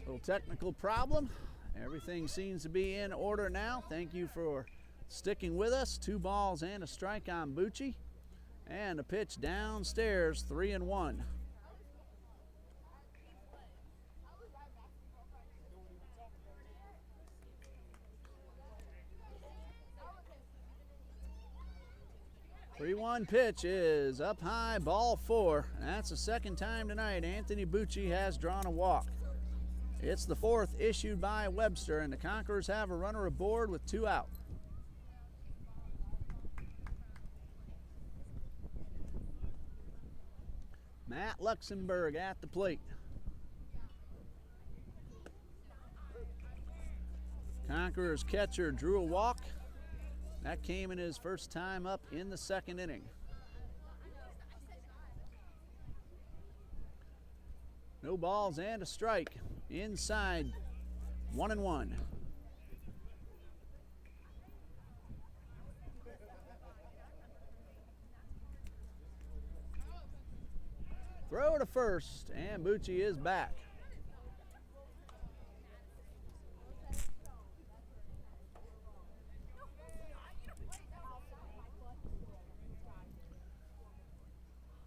Little technical problem. Everything seems to be in order now. Thank you for sticking with us. 2 balls and a strike on Bucci. And a pitch downstairs, 3-1. Three-one pitch is up high, ball 4. That's the second time tonight Anthony Bucci has drawn a walk. It's the 4th issued by Webster, and the Conquerors have a runner aboard with 2 out. Matt Luxembourg at the plate. Conquerors catcher drew a walk. That came in his first time up in the 2nd inning. No balls and a strike. Inside, 1-1. Throw to first, and Bucci is back.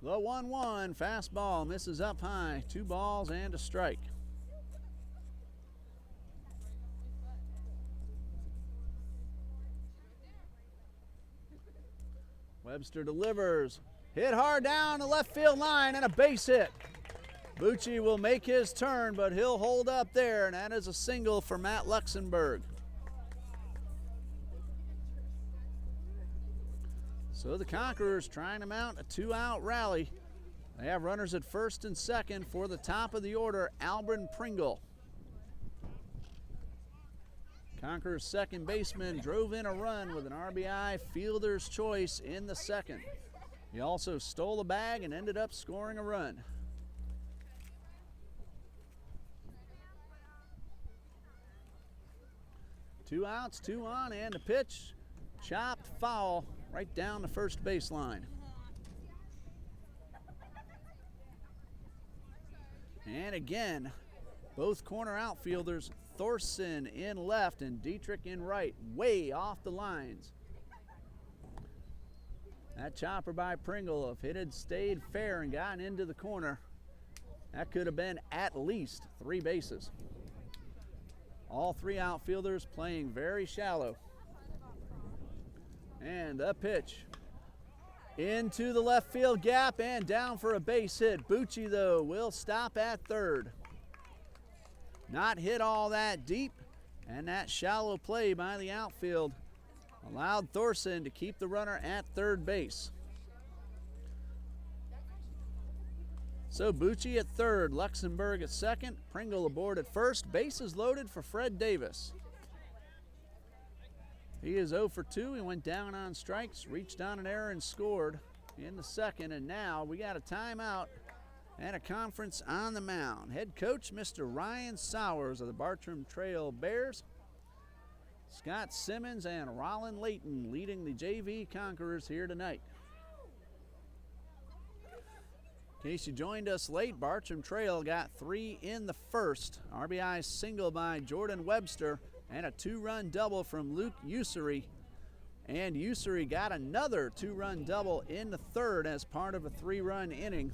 The 1-1 fastball misses up high. 2 balls and a strike. Webster delivers. Hit hard down the left field line and a base hit. Bucci will make his turn, but he'll hold up there, and that is a single for Matt Luxembourg. So the Conquerors trying to mount a 2-out rally. They have runners at first and second for the top of the order, Albin Pringle. Conquerors second baseman drove in a run with an RBI fielder's choice in the 2nd. He also stole a bag and ended up scoring a run. Two outs, 2 on, and a pitch. Chopped foul right down the first baseline. And again, both corner outfielders, Thorson in left and Dietrich in right, way off the lines. That chopper by Pringle, if it had stayed fair and gotten into the corner, that could have been at least 3 bases. All 3 outfielders playing very shallow. And the pitch into the left field gap and down for a base hit. Bucci, though, will stop at third. Not hit all that deep, and that shallow play by the outfield allowed Thorson to keep the runner at third base. So Bucci at third, Luxembourg at second, Pringle aboard at first. Bases loaded for Fred Davis. He is 0 for 2. He went down on strikes, reached on an error and scored in the 2nd. And now we got a timeout and a conference on the mound. Head coach, Mr. Ryan Sowers of the Bartram Trail Bears. Scott Simmons and Rollin Layton leading the JV Conquerors here tonight. In case you joined us late, Bartram Trail got 3 in the 1st. RBI single by Jordan Webster and a 2-run double from Luke Ussery. And Ussery got another 2-run double in the 3rd as part of a 3-run inning.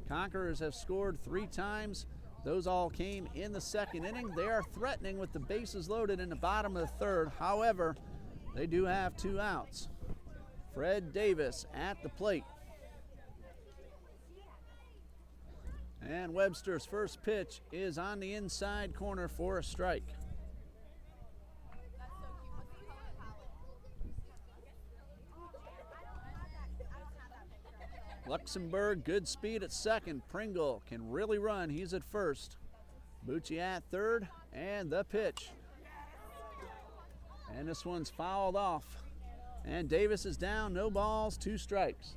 Conquerors have scored 3 times. Those all came in the 2nd inning. They are threatening with the bases loaded in the bottom of the 3rd. However, they do have 2 outs. Fred Davis at the plate. And Webster's first pitch is on the inside corner for a strike. Luxembourg, good speed at second. Pringle can really run. He's at first. Bucci at third, and the pitch. And this one's fouled off. And Davis is down, no balls, 2 strikes.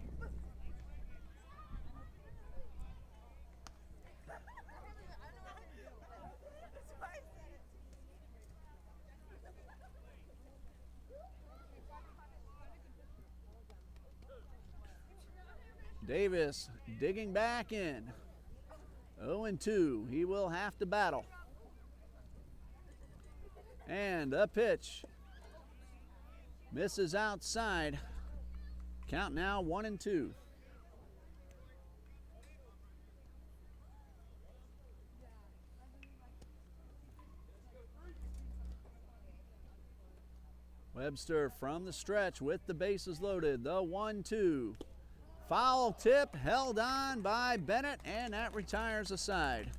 Davis digging back in. 0-2. He will have to battle. And the pitch misses outside. Count now 1-2. Webster from the stretch with the bases loaded. The 1-2. Foul tip held on by Bennett, and that retires a side.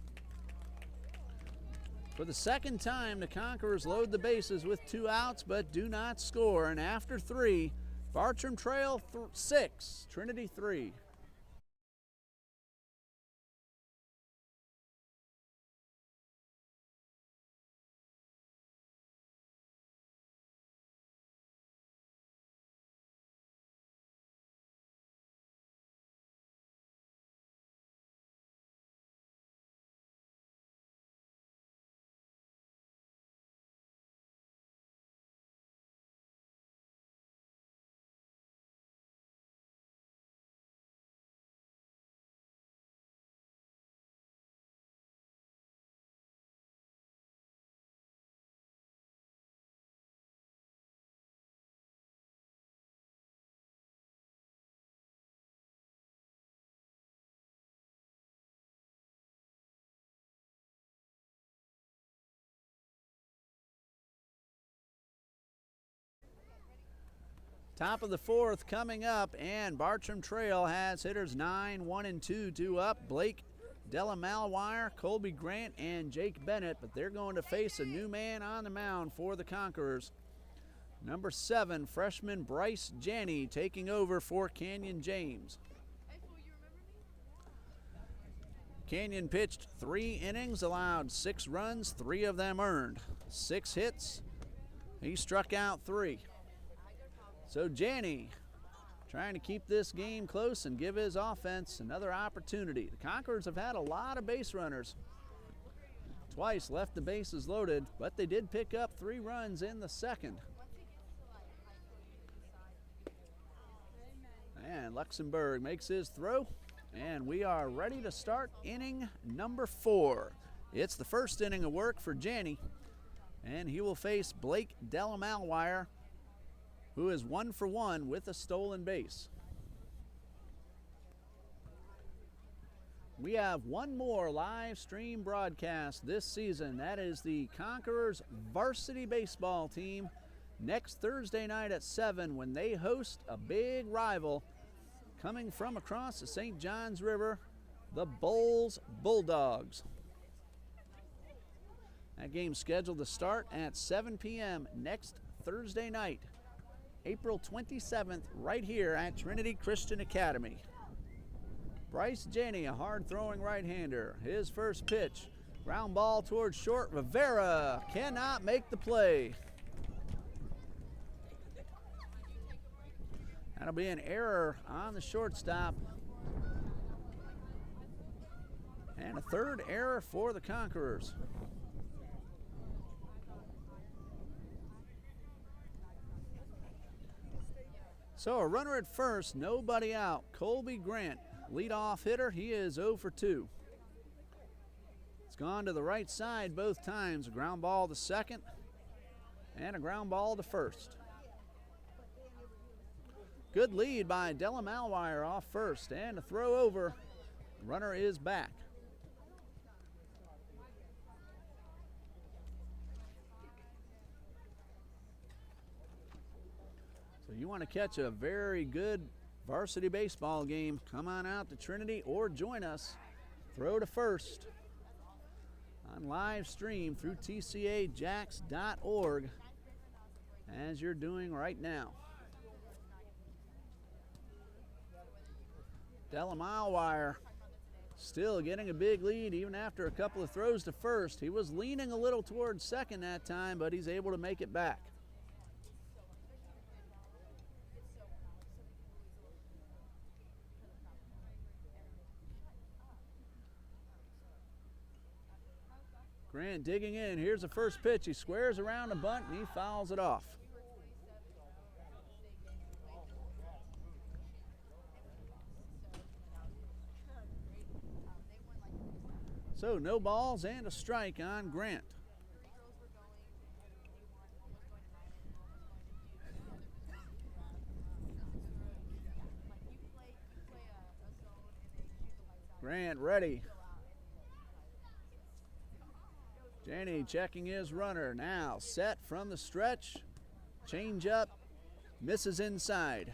For the second time, the Conquerors load the bases with 2 outs but do not score. And after 3, Bartram trail 6, Trinity 3. Top of the 4th coming up, and Bartram Trail has hitters 9, 1, and 2 due up. Blake Delamalwire, Colby Grant, and Jake Bennett, but they're going to face a new man on the mound for the Conquerors. Number 7, freshman Bryce Janney taking over for Canyon James. Canyon pitched 3 innings, allowed 6 runs, 3 of them earned. 6 hits, he struck out 3. So Janney trying to keep this game close and give his offense another opportunity. The Conquerors have had a lot of base runners. Twice left the bases loaded, but they did pick up 3 runs in the second. And Luxembourg makes his throw, and we are ready to start inning number 4. It's the first inning of work for Janney, and he will face Blake Delamalwire, who is 1 for 1 with a stolen base. We have one more live stream broadcast this season. That is the Conquerors varsity baseball team next Thursday night at 7 when they host a big rival coming from across the St. Johns River, the Bulls Bulldogs. That game's scheduled to start at 7 p.m. next Thursday night, April 27th, right here at Trinity Christian Academy. Bryce Janney, a hard-throwing right-hander. His first pitch, ground ball towards short. Rivera cannot make the play. That'll be an error on the shortstop. And a third error for the Conquerors. So a runner at first, nobody out. Colby Grant, leadoff hitter, he is 0 for 2. It's gone to the right side both times. A ground ball to second and a ground ball to first. Good lead by Delamalwire off first, and a throw over. Runner is back. So you want to catch a very good varsity baseball game, come on out to Trinity or join us. Throw to first on live stream through TCAJax.org as you're doing right now. Delamalwire still getting a big lead even after a couple of throws to first. He was leaning a little towards second that time, but he's able to make it back. Grant digging in. Here's the first pitch. He squares around a bunt and he fouls it off. So no balls and a strike on Grant. Grant ready. Janney checking his runner. Now set from the stretch. Change up. Misses inside.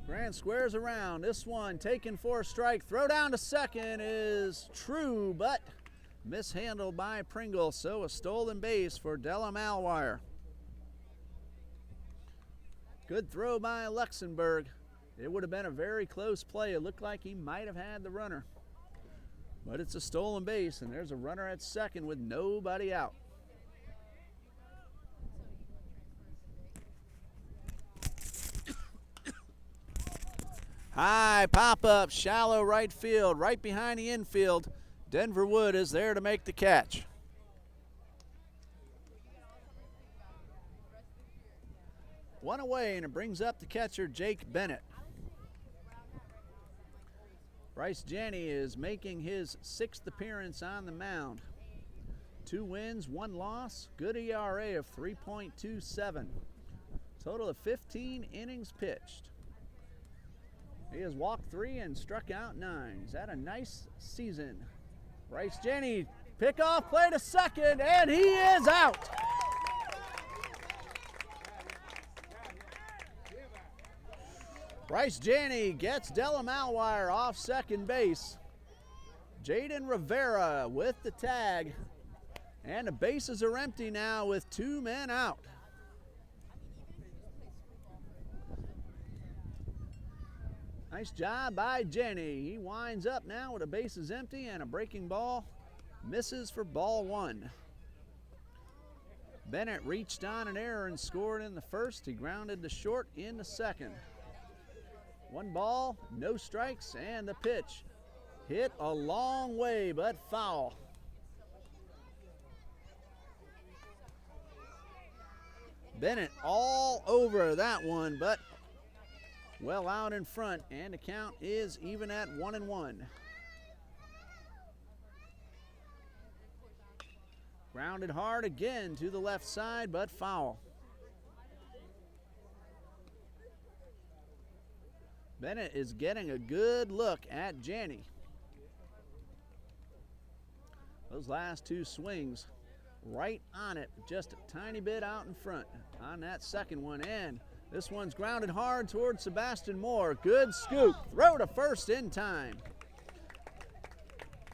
Grant squares around. This one taken for a strike. Throw down to second is true, but mishandled by Pringle. So a stolen base for Della Malwire. Good throw by Luxembourg. It would have been a very close play. It looked like he might have had the runner. But it's a stolen base, and there's a runner at second with nobody out. High pop-up, shallow right field, right behind the infield. Denver Wood is there to make the catch. One away, and it brings up the catcher, Jake Bennett. Bryce Janney is making his 6th appearance on the mound. 2 wins, 1 loss, good ERA of 3.27. Total of 15 innings pitched. He has walked 3 and struck out 9. He's had a nice season. Bryce Janney, pickoff play to second, and he is out. Bryce Janney gets Della Malwire off second base. Jaden Rivera with the tag. And the bases are empty now with 2 men out. Nice job by Janney. He winds up now with the bases empty and a breaking ball. Misses for ball 1. Bennett reached on an error and scored in the first. He grounded to short in the second. 1 ball, no strikes, and the pitch hit a long way, but foul. Bennett all over that one, but well out in front, and the count is even at 1-1. Grounded hard again to the left side, but foul. Bennett is getting a good look at Janney. Those last 2 swings right on it, just a tiny bit out in front on that second one, and this one's grounded hard towards Sebastian Moore. Good scoop, throw to first in time.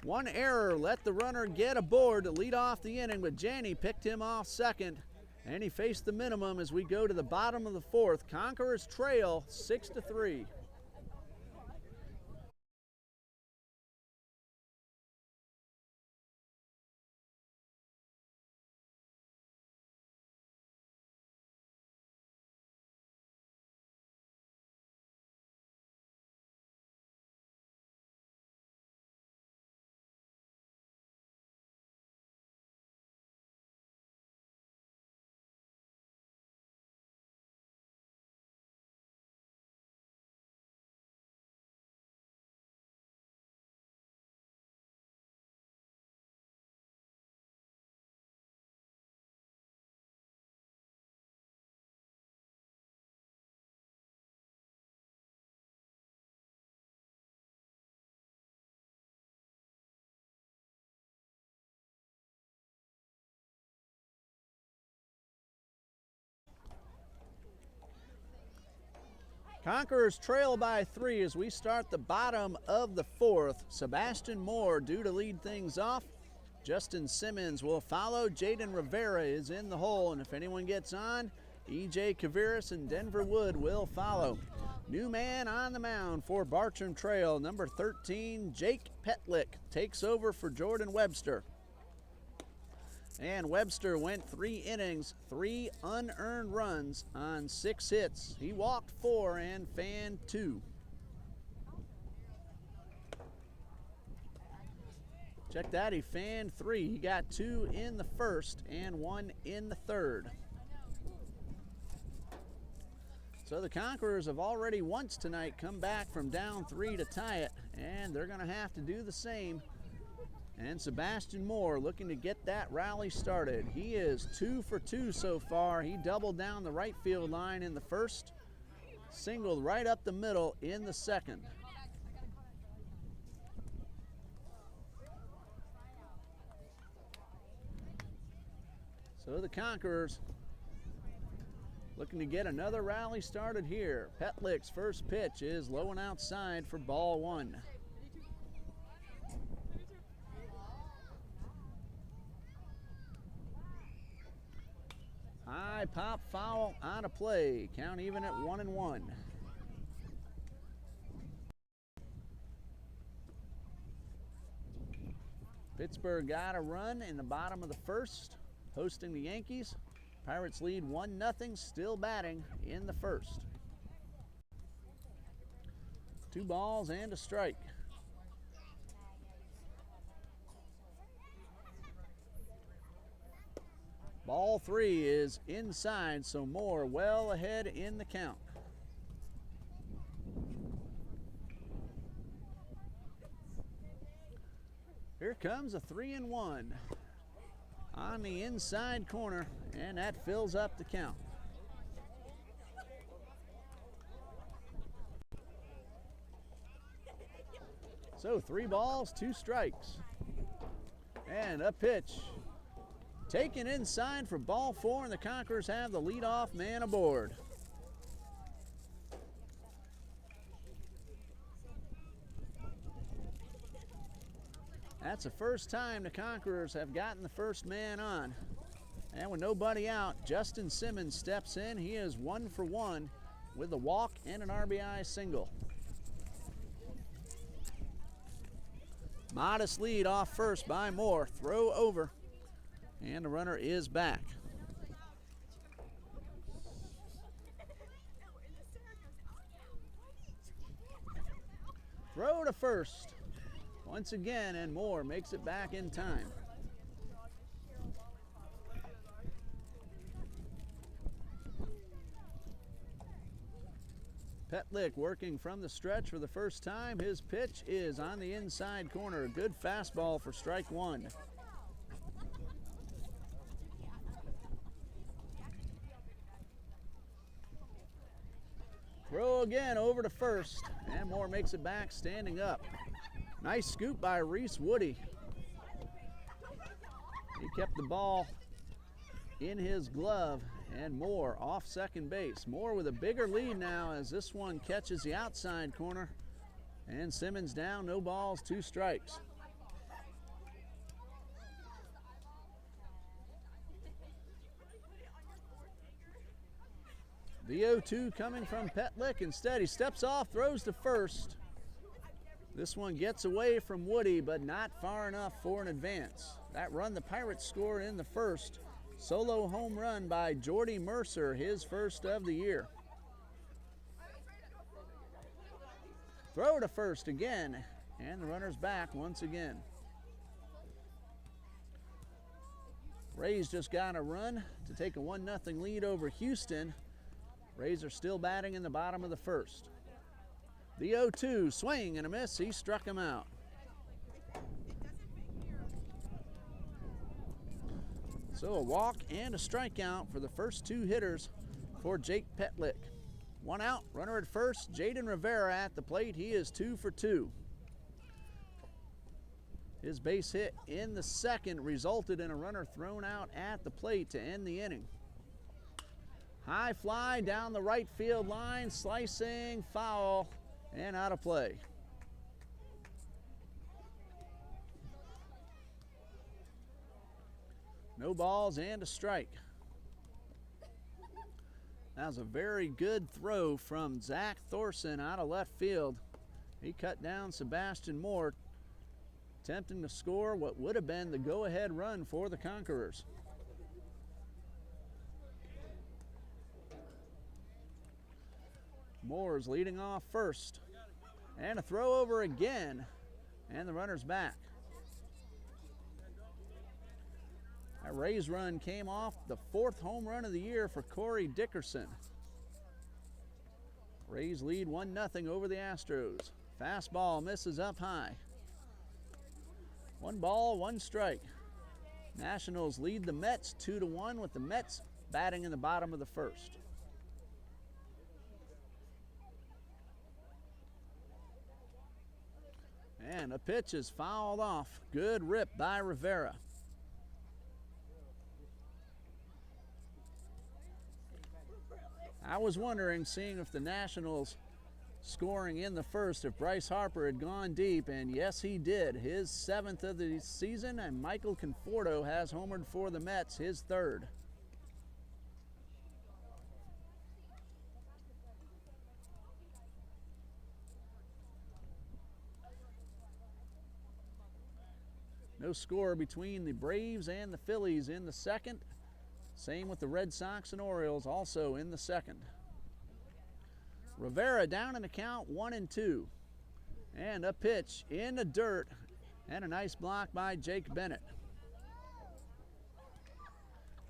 1 error let the runner get aboard to lead off the inning, but Janney picked him off second, and he faced the minimum as we go to the bottom of the 4th. Conquerors trail 6-3. Conquerors trail by 3 as we start the bottom of the 4th. Sebastian Moore due to lead things off. Justin Simmons will follow. Jaden Rivera is in the hole, and if anyone gets on, E.J. Kaviris and Denver Wood will follow. New man on the mound for Bartram Trail, number 13, Jake Petlick, takes over for Jordan Webster. And Webster went 3 innings, 3 unearned runs on 6 hits. He walked 4 and fanned 2. Check that, he fanned 3. He got 2 in the first and 1 in the third. So the Conquerors have already once tonight come back from down 3 to tie it, and they're going to have to do the same And Sebastian Moore looking to get that rally started. He is 2 for 2 so far. He doubled down the right field line in the first, singled right up the middle in the second. So the Conquerors looking to get another rally started here. Petlick's first pitch is low and outside for ball 1. High pop foul out of play. Count even at 1-1. Pittsburgh got a run in the bottom of the first, hosting the Yankees. Pirates lead 1-0, still batting in the first. 2 balls and a strike. Ball 3 is inside, so Moore well ahead in the count. Here comes a 3-1 on the inside corner, and that fills up the count. So 3 balls, 2 strikes. And a pitch taken inside for ball 4, and the Conquerors have the leadoff man aboard. That's the first time the Conquerors have gotten the first man on. And with nobody out, Justin Simmons steps in. He is 1 for 1 with a walk and an RBI single. Modest lead off first by Moore. Throw over. And the runner is back. Throw to first. Once again, and Moore makes it back in time. Petlick working from the stretch for the first time. His pitch is on the inside corner. A good fastball for strike 1. Throw again over to first, and Moore makes it back standing up. Nice scoop by Reese Woody. He kept the ball in his glove, and Moore off second base. Moore with a bigger lead now as this one catches the outside corner, and Simmons down, no balls, 2 strikes. The 0-2 coming from Petlick. Instead, he steps off, throws to first. This one gets away from Woody, but not far enough for an advance. That run the Pirates score in the first. Solo home run by Jordy Mercer, his first of the year. Throw to first again, and the runner's back once again. Rays just got a run to take a 1-0 lead over Houston. Rays are still batting in the bottom of the first. The 0-2, swing and a miss. He struck him out. So a walk and a strikeout for the first 2 hitters for Jake Petlick. 1 out, runner at first. Jaden Rivera at the plate. He is 2 for 2. His base hit in the second resulted in a runner thrown out at the plate to end the inning. High fly down the right field line, slicing, foul, and out of play. No balls and a strike. That was a very good throw from Zach Thorson out of left field. He cut down Sebastian Moore, attempting to score what would have been the go-ahead run for the Conquerors. Moore's leading off first. And a throw over again, and the runner's back. That Rays run came off the 4th home run of the year for Corey Dickerson. Rays lead 1-0 over the Astros. Fastball misses up high. 1 ball, 1 strike. Nationals lead the Mets 2-1 with the Mets batting in the bottom of the first. And a pitch is fouled off. Good rip by Rivera. I was wondering, seeing if the Nationals scoring in the first, if Bryce Harper had gone deep, and yes, he did. His 7th of the season, and Michael Conforto has homered for the Mets, his 3rd. No score between the Braves and the Phillies in the second. Same with the Red Sox and Orioles, also in the second. Rivera down in the count, 1-2. And a pitch in the dirt, and a nice block by Jake Bennett.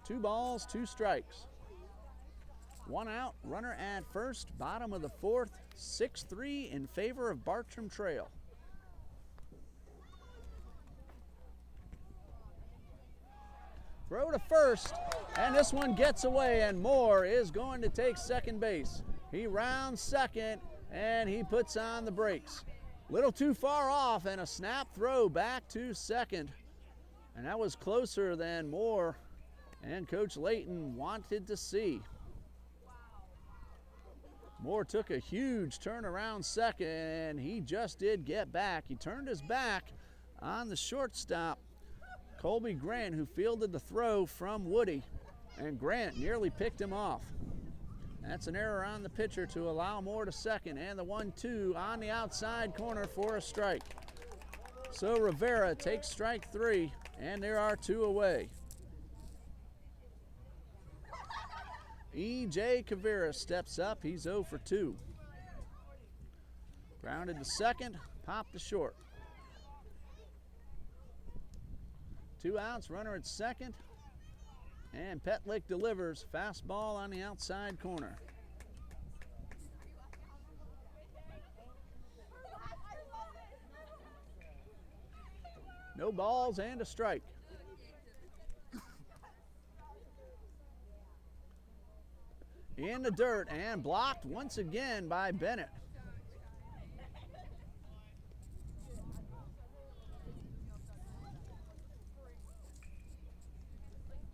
2 balls, 2 strikes. 1 out, runner at first, bottom of the 4th, 6-3 in favor of Bartram Trail. Throw to first, and this one gets away, and Moore is going to take second base. He rounds second, and he puts on the brakes. Little too far off, and a snap throw back to second. And that was closer than Moore and Coach Layton wanted to see. Moore took a huge turn around second, and he just did get back. He turned his back on the shortstop, Colby Grant, who fielded the throw from Woody, and Grant nearly picked him off. That's an error on the pitcher to allow Moore to second, and the 1-2 on the outside corner for a strike. So Rivera takes strike 3, and there are 2 away. E.J. Kavira steps up. He's 0 for 2. Grounded to second, popped to short. 2 outs, runner at second, and Petlick delivers. Fastball on the outside corner. No balls and a strike. In the dirt and blocked once again by Bennett.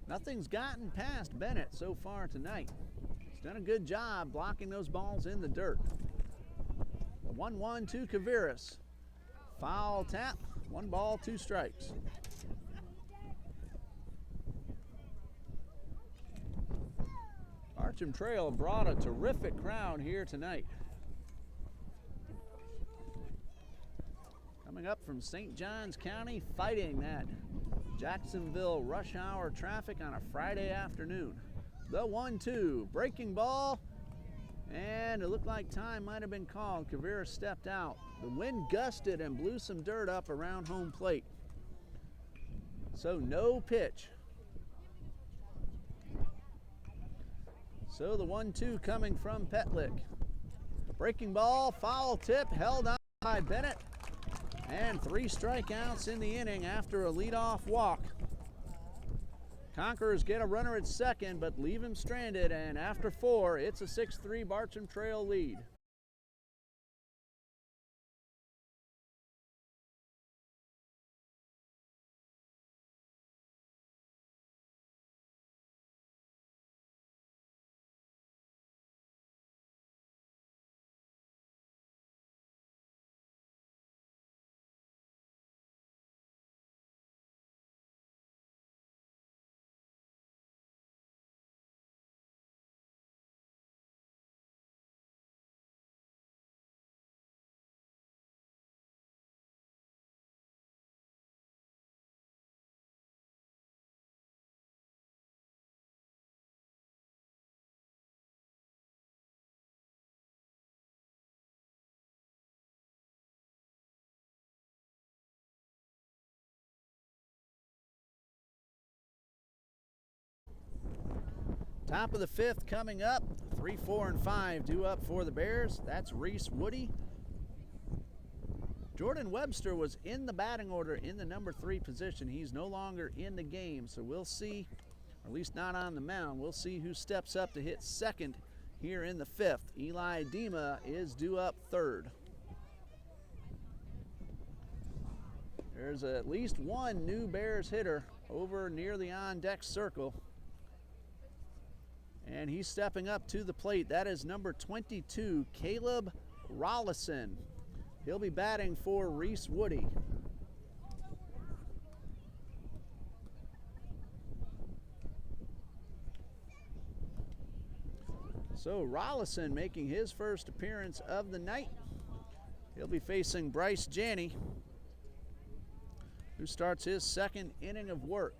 Nothing's gotten past Bennett so far tonight. He's done a good job blocking those balls in the dirt. The 1-1 to Kaviris. Foul tap, 1 ball, 2 strikes. Bartram Trail brought a terrific crowd here tonight. Coming up from St. Johns County, fighting that Jacksonville rush hour traffic on a Friday afternoon. The 1-2, breaking ball, and it looked like time might have been called. Kavira stepped out. The wind gusted and blew some dirt up around home plate. So no pitch. So the 1-2 coming from Petlick. Breaking ball, foul tip, held on by Bennett. And 3 strikeouts in the inning after a leadoff walk. Conquerors get a runner at second, but leave him stranded, and after 4, it's a 6-3 Bartram Trail lead. Top of the 5th coming up. 3, 4, and 5 due up for the Bears. That's Reese Woody. Jordan Webster was in the batting order in the number 3 position. He's no longer in the game, so we'll see, or at least not on the mound. We'll see who steps up to hit second here in the 5th. Eli Dima is due up third. There's at least one new Bears hitter over near the on-deck circle. And he's stepping up to the plate. That is number 22, Caleb Rollison. He'll be batting for Reese Woody. So Rollison making his first appearance of the night. He'll be facing Bryce Janney, who starts his second inning of work.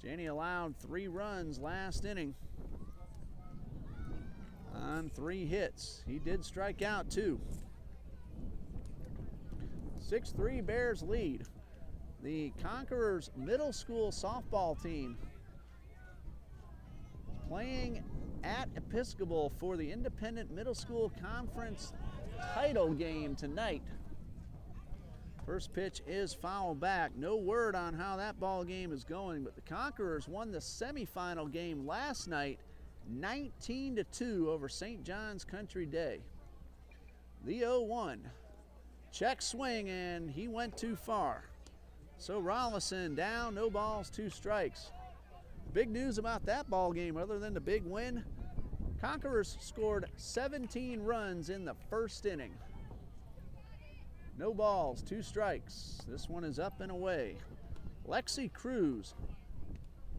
Janney allowed 3 runs last inning on 3 hits. He did strike out 2. 6-3 Bears lead. The Conquerors middle school softball team playing at Episcopal for the Independent Middle School Conference title game tonight. First pitch is foul back. No word on how that ball game is going, but the Conquerors won the semifinal game last night 19-2 over St. John's Country Day. The 0-1. Check swing, and he went too far. So Rollison down, no balls, 2 strikes. Big news about that ball game, other than the big win, Conquerors scored 17 runs in the first inning. No balls, 2 strikes. This one is up and away. Lexi Cruz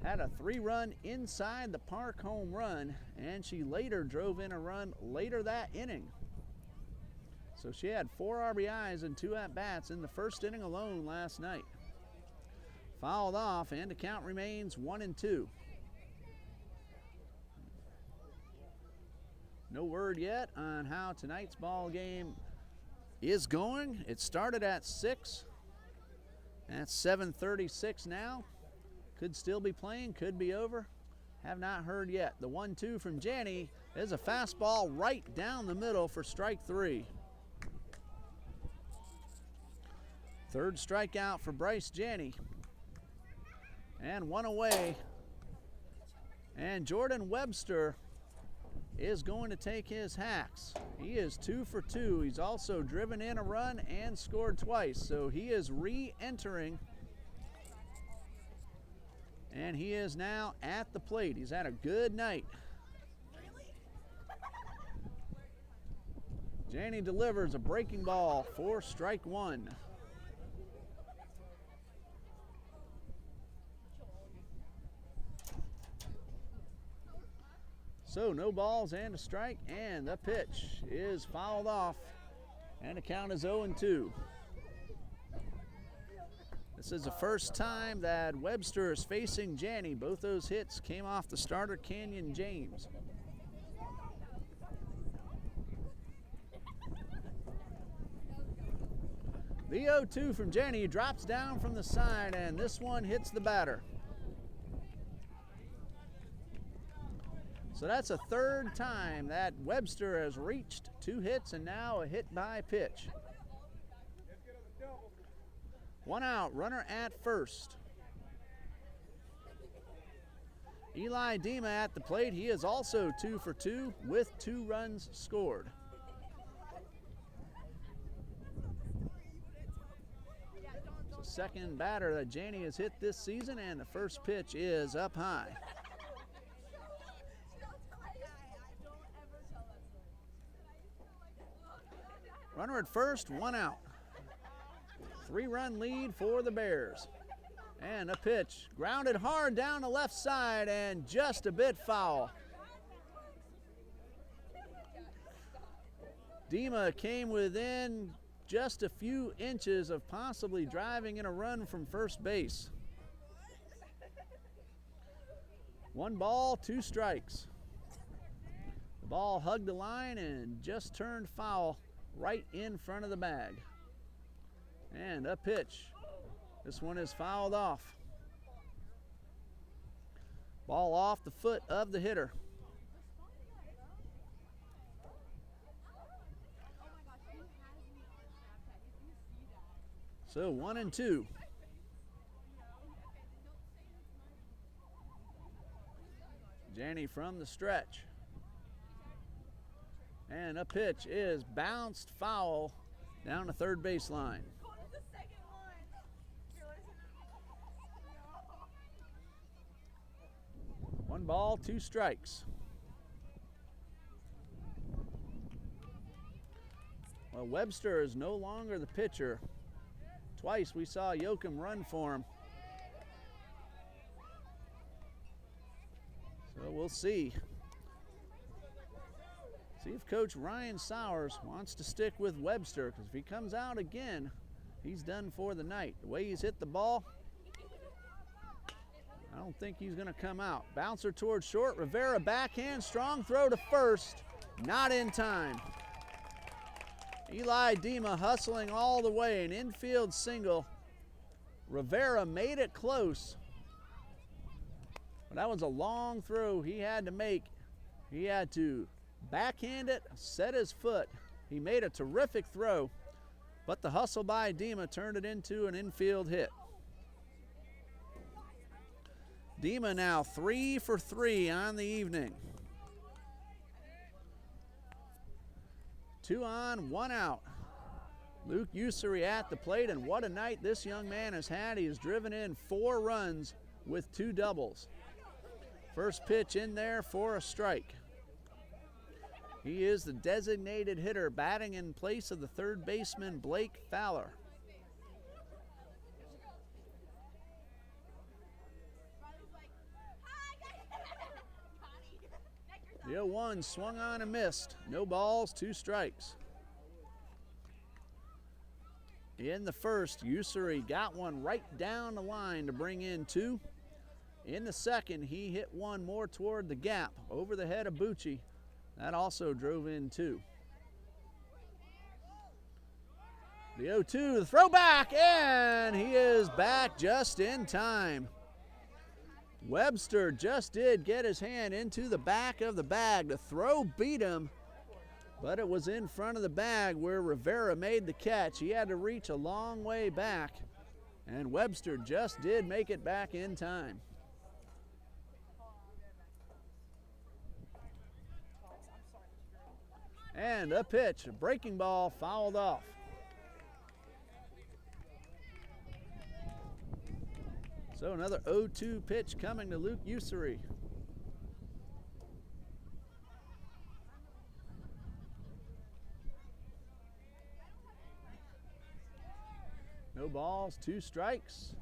had a 3-run inside the park home run, and she later drove in a run later that inning. So she had 4 RBIs and 2 at-bats in the first inning alone last night. Fouled off, and the count remains 1-2. No word yet on how tonight's ball game is going. It started at 6. That's 7:36 now. Could still be playing, could be over. Have not heard yet. The 1-2 from Janney is a fastball right down the middle for strike 3. Third strikeout for Bryce Janney. And 1 away. And Jordan Webster is going to take his hacks. He is 2 for 2. He's also driven in a run and scored twice. So he is re-entering. And he is now at the plate. He's had a good night. Janney delivers a breaking ball for strike 1. So no balls and a strike, and the pitch is fouled off, and the count is 0-2. This is the first time that Webster is facing Janney. Both those hits came off the starter, Canyon James. The 0-2 from Janney drops down from the side, and this one hits the batter. So that's a third time that Webster has reached 2 hits and now a hit by pitch. 1 out, runner at first. Eli Dima at the plate. He is also 2 for 2 with 2 runs scored. It's the second batter that Janney has hit this season, and the first pitch is up high. Runner at first, 1 out. 3-run lead for the Bears. And a pitch grounded hard down the left side and just a bit foul. Dima came within just a few inches of possibly driving in a run from first base. 1 ball, 2 strikes. The ball hugged the line and just turned foul right in front of the bag. And a pitch. This one is fouled off. Ball off the foot of the hitter. So 1-2. Janney from the stretch. And a pitch is bounced foul down the third baseline. One ball, 2 strikes. Well, Webster is no longer the pitcher. Twice we saw Yoakum run for him. So we'll see. See if Coach Ryan Sowers wants to stick with Webster, because if he comes out again, he's done for the night. The way he's hit the ball, I don't think he's going to come out. Bouncer towards short. Rivera backhand, strong throw to first. Not in time. Eli Dima hustling all the way, an infield single. Rivera made it close. But that was a long throw he had to make. He had to backhand it, set his foot. He made a terrific throw, but the hustle by Dima turned it into an infield hit. Dima now 3 for 3 on the evening. 2 on, 1 out. Luke Ussery at the plate, and what a night this young man has had. He has driven in 4 runs with 2 doubles. First pitch in there for a strike. He is the designated hitter, batting in place of the third baseman, Blake Fowler. The 0-1 swung on and missed. No balls, 2 strikes. In the first, Ussery got one right down the line to bring in 2. In the second, he hit one more toward the gap over the head of Bucci. That also drove in 2. The 0-2, the throw back, and he is back just in time. Webster just did get his hand into the back of the bag. The throw beat him, but it was in front of the bag where Rivera made the catch. He had to reach a long way back, and Webster just did make it back in time. And a pitch, a breaking ball, fouled off. So another 0-2 pitch coming to Luke Ussery. No balls, 2 strikes.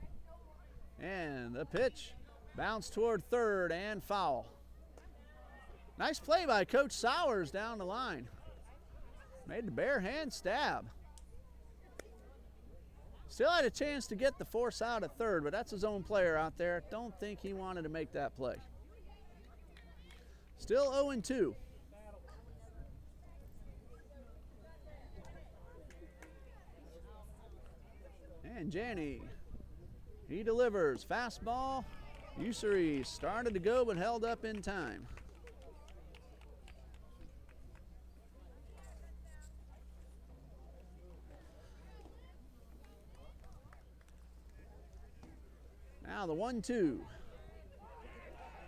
And the pitch bounced toward third and foul. Nice play by Coach Sowers down the line. Made the bare hand stab. Still had a chance to get the force out at third, but that's his own player out there. Don't think he wanted to make that play. Still 0-2. And Janney, he delivers. Fastball. Ussery started to go but held up in time. Now the 1-2.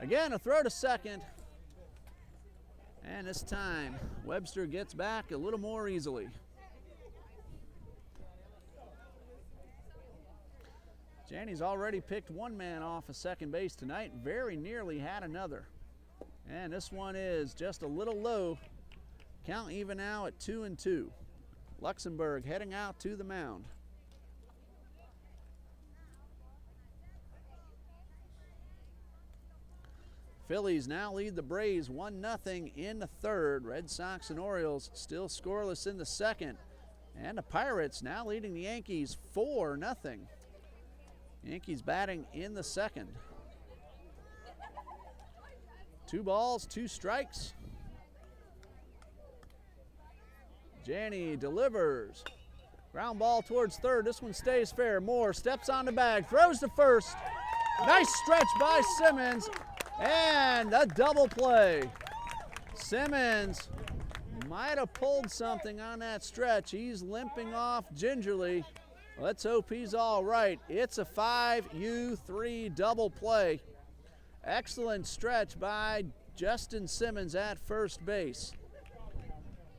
Again, a throw to second. And this time, Webster gets back a little more easily. Janney's already picked 1 man off of second base tonight, very nearly had another. And this one is just a little low. Count even now at 2-2. Luxembourg heading out to the mound. Phillies now lead the Braves 1-0 in the third. Red Sox and Orioles still scoreless in the second. And the Pirates now leading the Yankees 4-0. Yankees batting in the second. 2 balls, 2 strikes. Janney delivers. Ground ball towards third. This one stays fair. Moore steps on the bag, throws to first. Nice stretch by Simmons. And a double play. Simmons might have pulled something on that stretch. He's limping off gingerly Let's hope he's all right. It's a 5U3 double play. Excellent stretch by Justin Simmons at first base.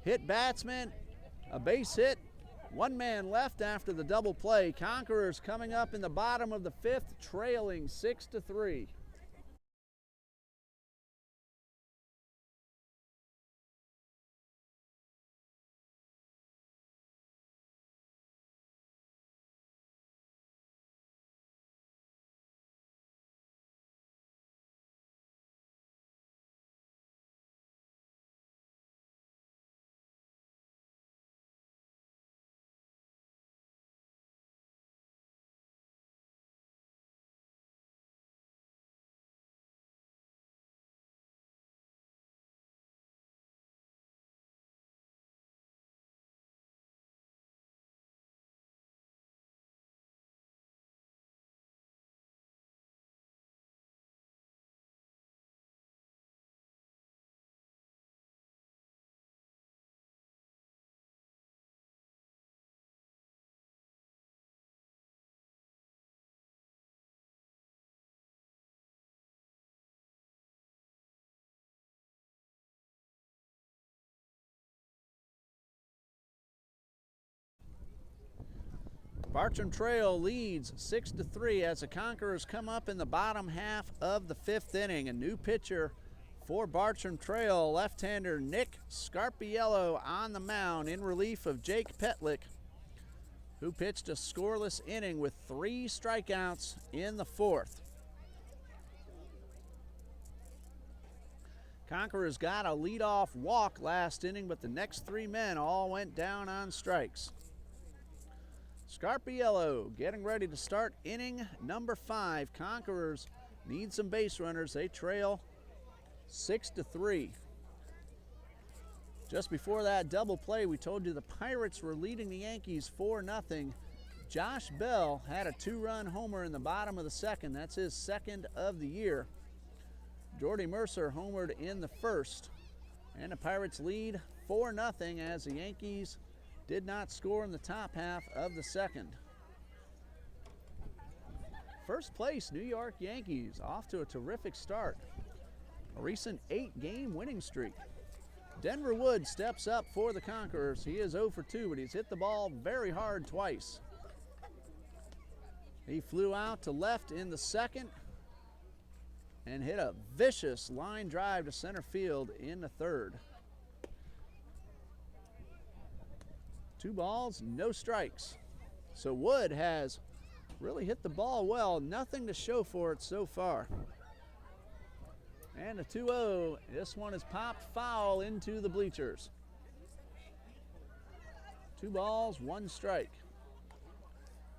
Hit batsman, a base hit, one man left after the double play. Conquerors coming up in the bottom of the fifth, trailing 6-3. Bartram Trail leads 6-3 as the Conquerors come up in the bottom half of the fifth inning. A new pitcher for Bartram Trail, left-hander Nick Scarpiello on the mound in relief of Jake Petlick, who pitched a scoreless inning with 3 strikeouts in the fourth. Conquerors got a leadoff walk last inning, but the next 3 men all went down on strikes. Scarpiello getting ready to start inning number 5. Conquerors need some base runners. They trail 6-3. Just before that double play, we told you the Pirates were leading the Yankees 4-0. Josh Bell had a 2-run homer in the bottom of the second. That's his second of the year. Jordy Mercer homered in the first. And the Pirates lead 4-0 as the Yankees did not score in the top half of the second. First place, New York Yankees, off to a terrific start. A recent 8-game winning streak. Denver Wood steps up for the Conquerors. He is 0 for 2, but he's hit the ball very hard twice. He flew out to left in the second and hit a vicious line drive to center field in the third. 2 balls, no strikes. So Wood has really hit the ball well. Nothing to show for it so far. And a 2-0. This one is popped foul into the bleachers. 2 balls, 1 strike.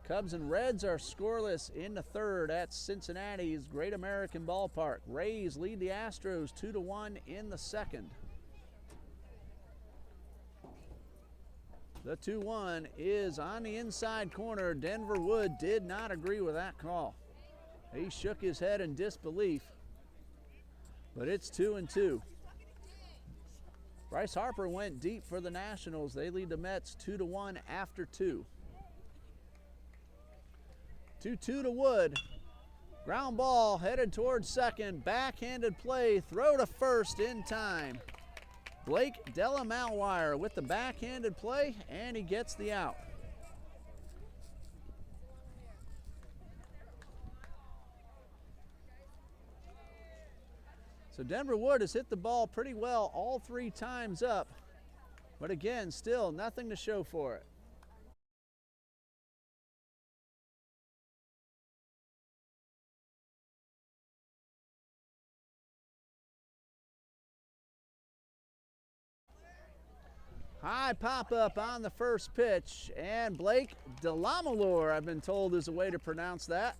Cubs and Reds are scoreless in the third at Cincinnati's Great American Ballpark. Rays lead the Astros 2-1 in the second. The 2-1 is on the inside corner. Denver Wood did not agree with that call. He shook his head in disbelief. But it's 2-2. Bryce Harper went deep for the Nationals. They lead the Mets 2-1 after 2. 2-2 to Wood. Ground ball headed towards second. Backhanded play. Throw to first in time. Blake Delamalwire with the backhanded play, and he gets the out. So Denver Wood has hit the ball pretty well all 3 times up, but again, still nothing to show for it. High pop-up on the first pitch, and Blake Delamalwire, I've been told, is a way to pronounce that.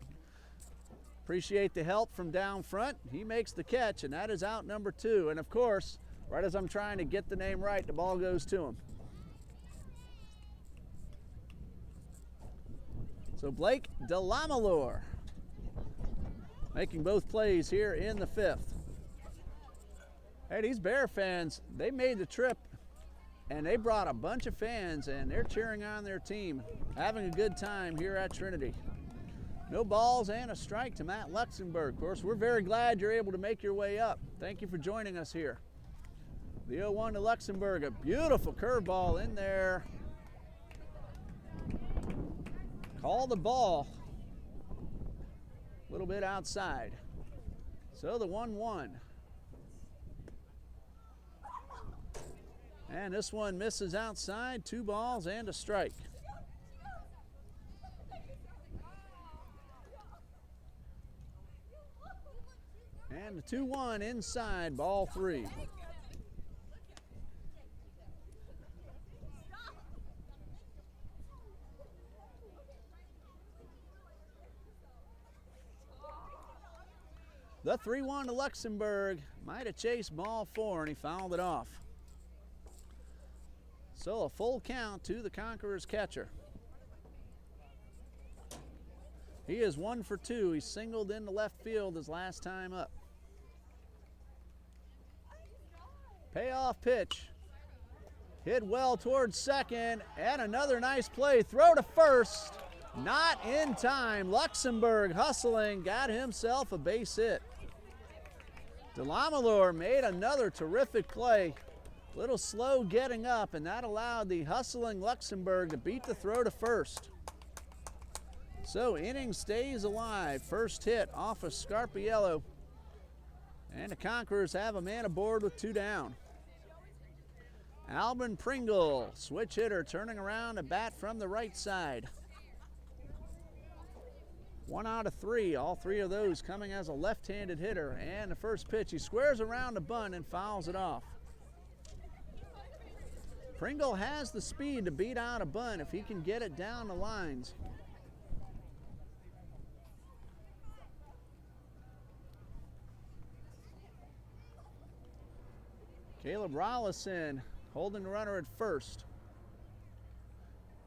Appreciate the help from down front. He makes the catch, and that is out number 2. And of course, right as I'm trying to get the name right, the ball goes to him. So Blake Delamalwire making both plays here in the 5th. Hey, these Bear fans, they made the trip And they brought a bunch of fans, and they're cheering on their team, having a good time here at Trinity. No balls and a strike to Matt Luxembourg. Of course, we're very glad you're able to make your way up. Thank you for joining us here. The 0-1 to Luxembourg, a beautiful curveball in there. Call the ball. A little bit outside. So the 1-1. And this one misses outside, 2 balls and a strike. And the 2-1 inside, ball 3. The 3-1 to Luxembourg might have chased ball 4, and he fouled it off. So a full count to the Conquerors catcher. He is 1 for 2. He singled into left field his last time up. Payoff pitch. Hit well towards second, and another nice play. Throw to first. Not in time. Luxembourg hustling, got himself a base hit. Delamalure made another terrific play. A little slow getting up, and that allowed the hustling Luxembourg to beat the throw to first. So Innings stays alive. First hit off of Scarpiello. And the Conquerors have a man aboard with 2 down. Albin Pringle, switch hitter, turning around to bat from the right side. 1 out of 3, all 3 of those coming as a left-handed hitter. And the first pitch, he squares around the bunt and fouls it off. Pringle has the speed to beat out a bunt if he can get it down the lines. Caleb Rollison holding the runner at first.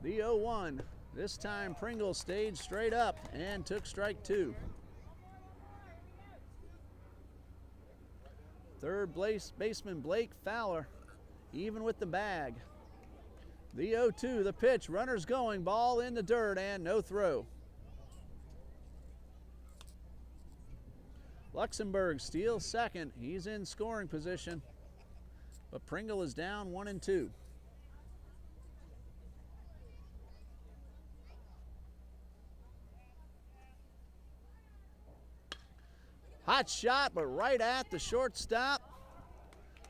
The 0-1. This time Pringle stayed straight up and took strike 2. Third baseman Blake Fowler even with the bag. The 0-2, the pitch, runners going, ball in the dirt and no throw. Luxembourg steals second. He's in scoring position, but Pringle is down 1-2. Hot shot, but right at the shortstop.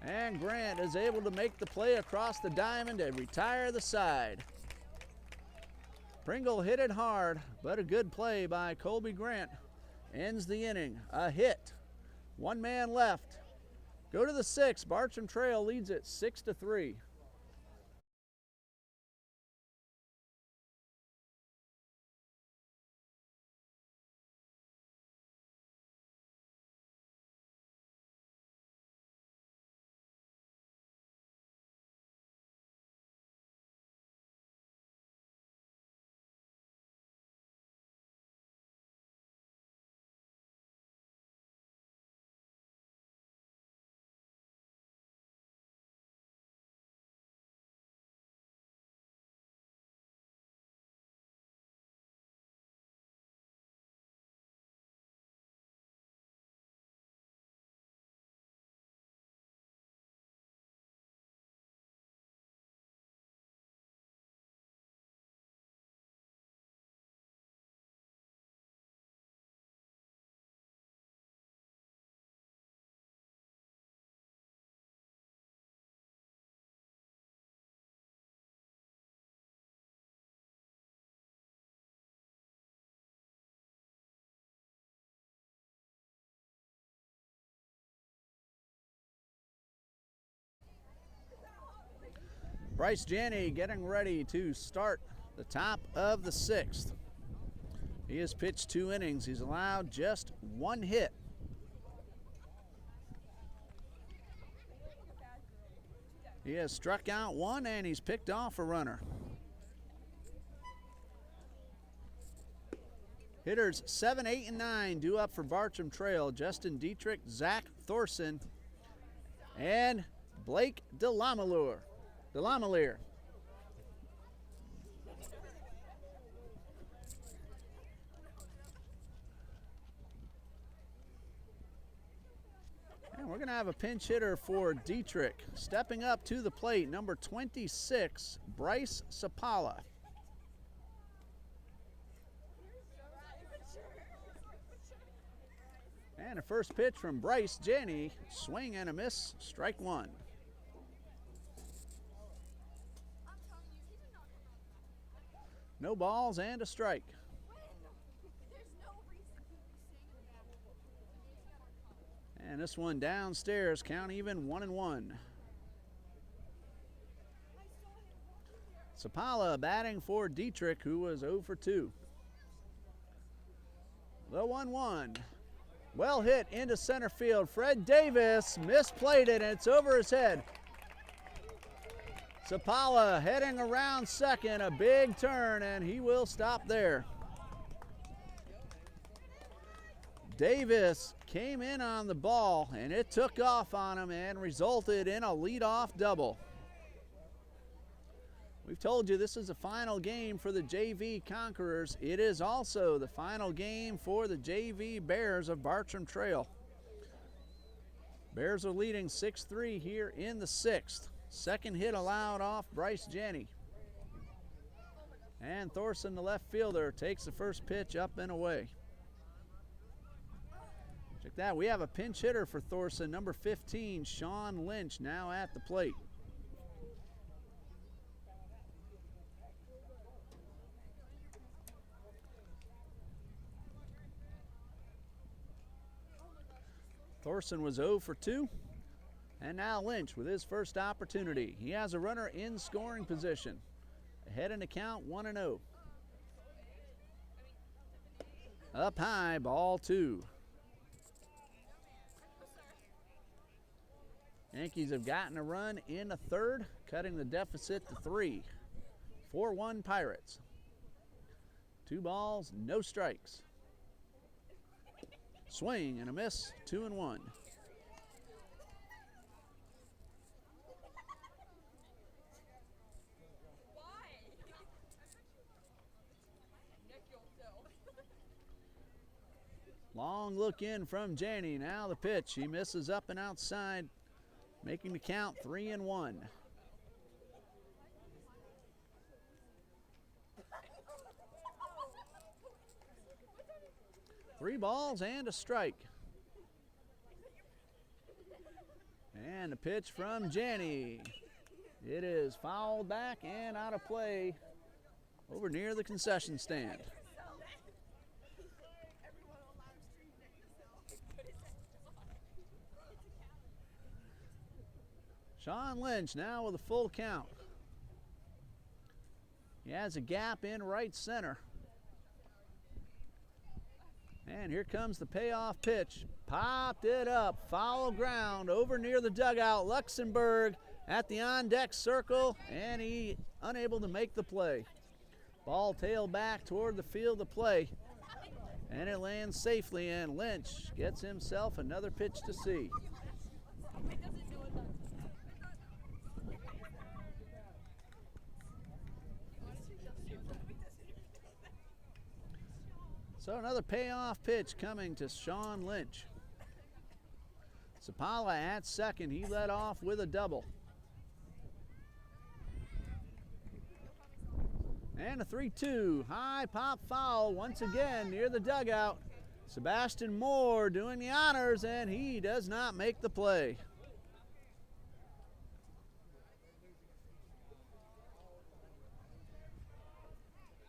And Grant is able to make the play across the diamond and retire the side. Pringle hit it hard, but a good play by Colby Grant ends the inning. A hit. 1 man left. Go to the 6th. Bartram Trail leads it 6-3. Bryce Janney getting ready to start the top of the 6th. He has pitched 2 innings. He's allowed just 1 hit. He has struck out 1 and he's picked off a runner. Hitters 7, 8, and 9 due up for Bartram Trail. Justin Dietrich, Zach Thorson, and Blake Delamalure. DeLamelier. And we're going to have a pinch hitter for Dietrich. Stepping up to the plate, number 26, Bryce Sapala. And a first pitch from Bryce Janney. Swing and a miss, strike one. No balls and a strike. And this one downstairs, count even, 1-1. Sapala batting for Dietrich, who was 0 for 2. The 1-1. Well hit into center field. Fred Davis misplayed it, and it's over his head. Sapala heading around second, a big turn, and he will stop there. Davis came in on the ball, and it took off on him and resulted in a leadoff double. We've told you this is the final game for the JV Conquerors. It is also the final game for the JV Bears of Bartram Trail. Bears are leading 6-3 here in the 6th. Second hit allowed off Bryce Janney. And Thorson, the left fielder, takes the first pitch up and away. Check that, we have a pinch hitter for Thorson, number 15, Sean Lynch, now at the plate. Thorson was 0 for 2. And now Lynch with his first opportunity. He has a runner in scoring position. Ahead in the count, 1-0. Up high, ball 2. Yankees have gotten a run in the third, cutting the deficit to 3. 4-1 Pirates. 2 balls, no strikes. Swing and a miss, 2-1. Long look in from Janney. Now the pitch. He misses up and outside, making the count 3-1. Three balls and a strike. And a pitch from Janney. It is fouled back and out of play over near the concession stand. Sean Lynch now with a full count. He has a gap in right center. And here comes the payoff pitch. Popped it up, foul ground over near the dugout. Luxembourg at the on-deck circle, and he unable to make the play. Ball tailed back toward the field of play, and it lands safely, and Lynch gets himself another pitch to see. So another payoff pitch coming to Sean Lynch. Sapala at second. He led off with a double. And a 3-2. High pop foul once again near the dugout. Sebastian Moore doing the honors, and he does not make the play.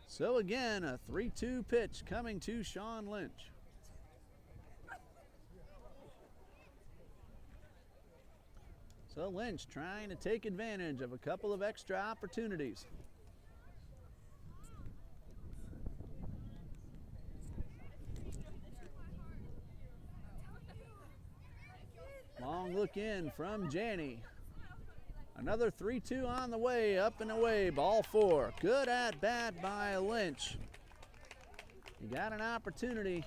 So again, a 3-2 pitch coming to Sean Lynch. So Lynch trying to take advantage of a couple of extra opportunities. Long look in from Janney. Another 3-2 on the way, up and away, ball 4. Good at bat by Lynch. He got an opportunity,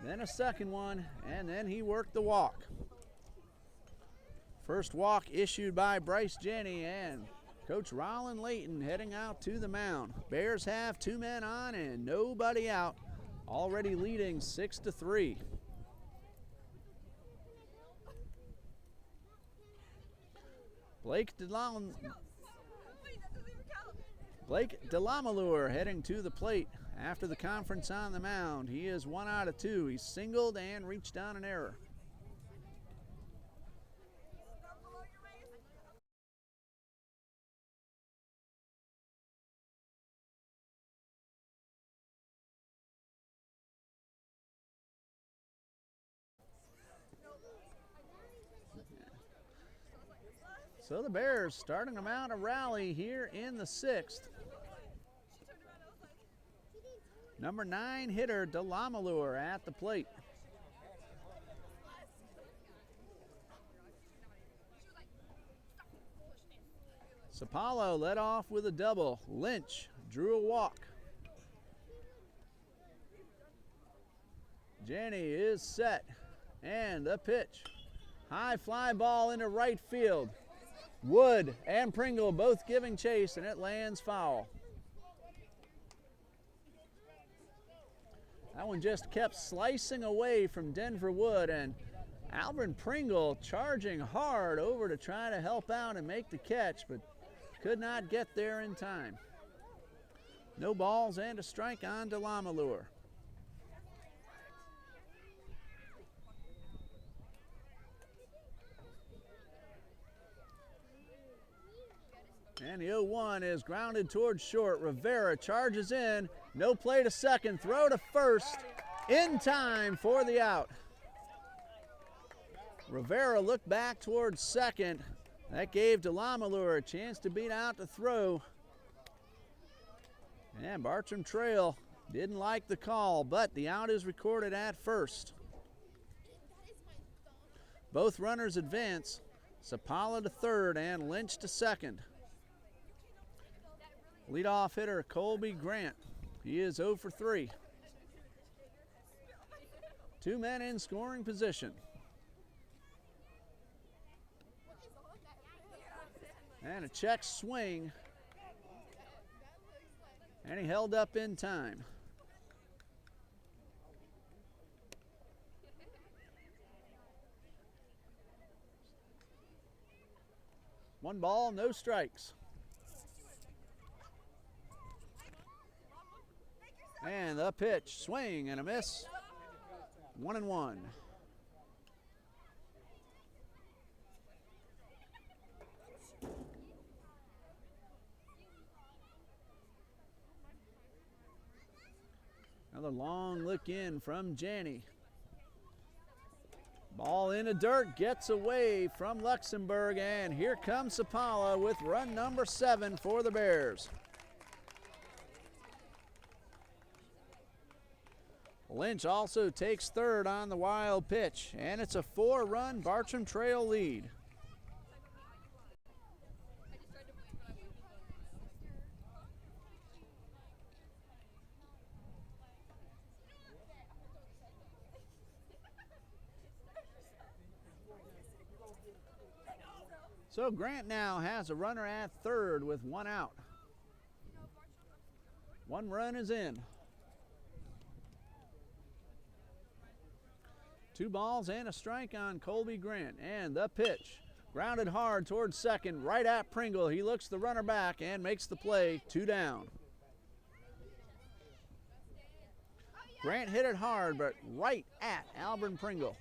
then a second one, and then he worked the walk. First walk issued by Bryce Janney, and Coach Rollin Layton heading out to the mound. Bears have 2 men on and nobody out. Already leading 6-3. Blake Delamalure heading to the plate after the conference on the mound. He is 1 out of 2. He singled and reached on an error. So the Bears starting to mount a rally here in the 6th. Number 9 hitter Delamalure at the plate. Sapalo led off with a double. Lynch drew a walk. Janney is set. And the pitch. High fly ball into right field. Wood and Pringle both giving chase, and it lands foul. That one just kept slicing away from Denver Wood, and Alvin Pringle charging hard over to try to help out and make the catch, but could not get there in time. No balls and a strike on Delamalure. And the 0-1 is grounded towards short. Rivera charges in. No play to second. Throw to first. In time for the out. Rivera looked back towards second. That gave Delamalure a chance to beat out the throw. And Bartram Trail didn't like the call, but the out is recorded at first. Both runners advance. Sapala to third and Lynch to second. Leadoff hitter Colby Grant. He is 0 for 3. 2 men in scoring position. And a check swing. And he held up in time. One ball, no strikes. And the pitch, swing and a miss. 1-1. Another long look in from Janney. Ball in the dirt, gets away from Luxembourg, and here comes Sapala with run number 7 for the Bears. Lynch also takes third on the wild pitch, and it's a 4-run Bartram Trail lead. So Grant now has a runner at third with 1 out. 1 run is in. 2 balls and a strike on Colby Grant. And the pitch. Grounded hard towards second, right at Pringle. He looks the runner back and makes the play. 2 down. Grant hit it hard, but right at Alvin Pringle.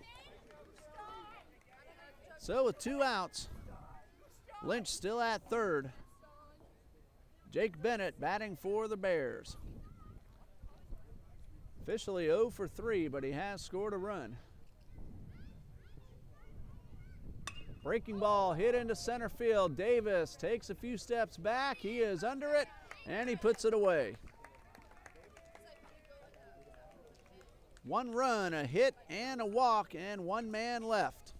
So with 2 outs, Lynch still at third. Jake Bennett batting for the Bears. Officially 0 for 3, but he has scored a run. Breaking ball hit into center field. Davis takes a few steps back. He is under it, and he puts it away. 1 run, a hit, and a walk, and 1 man left.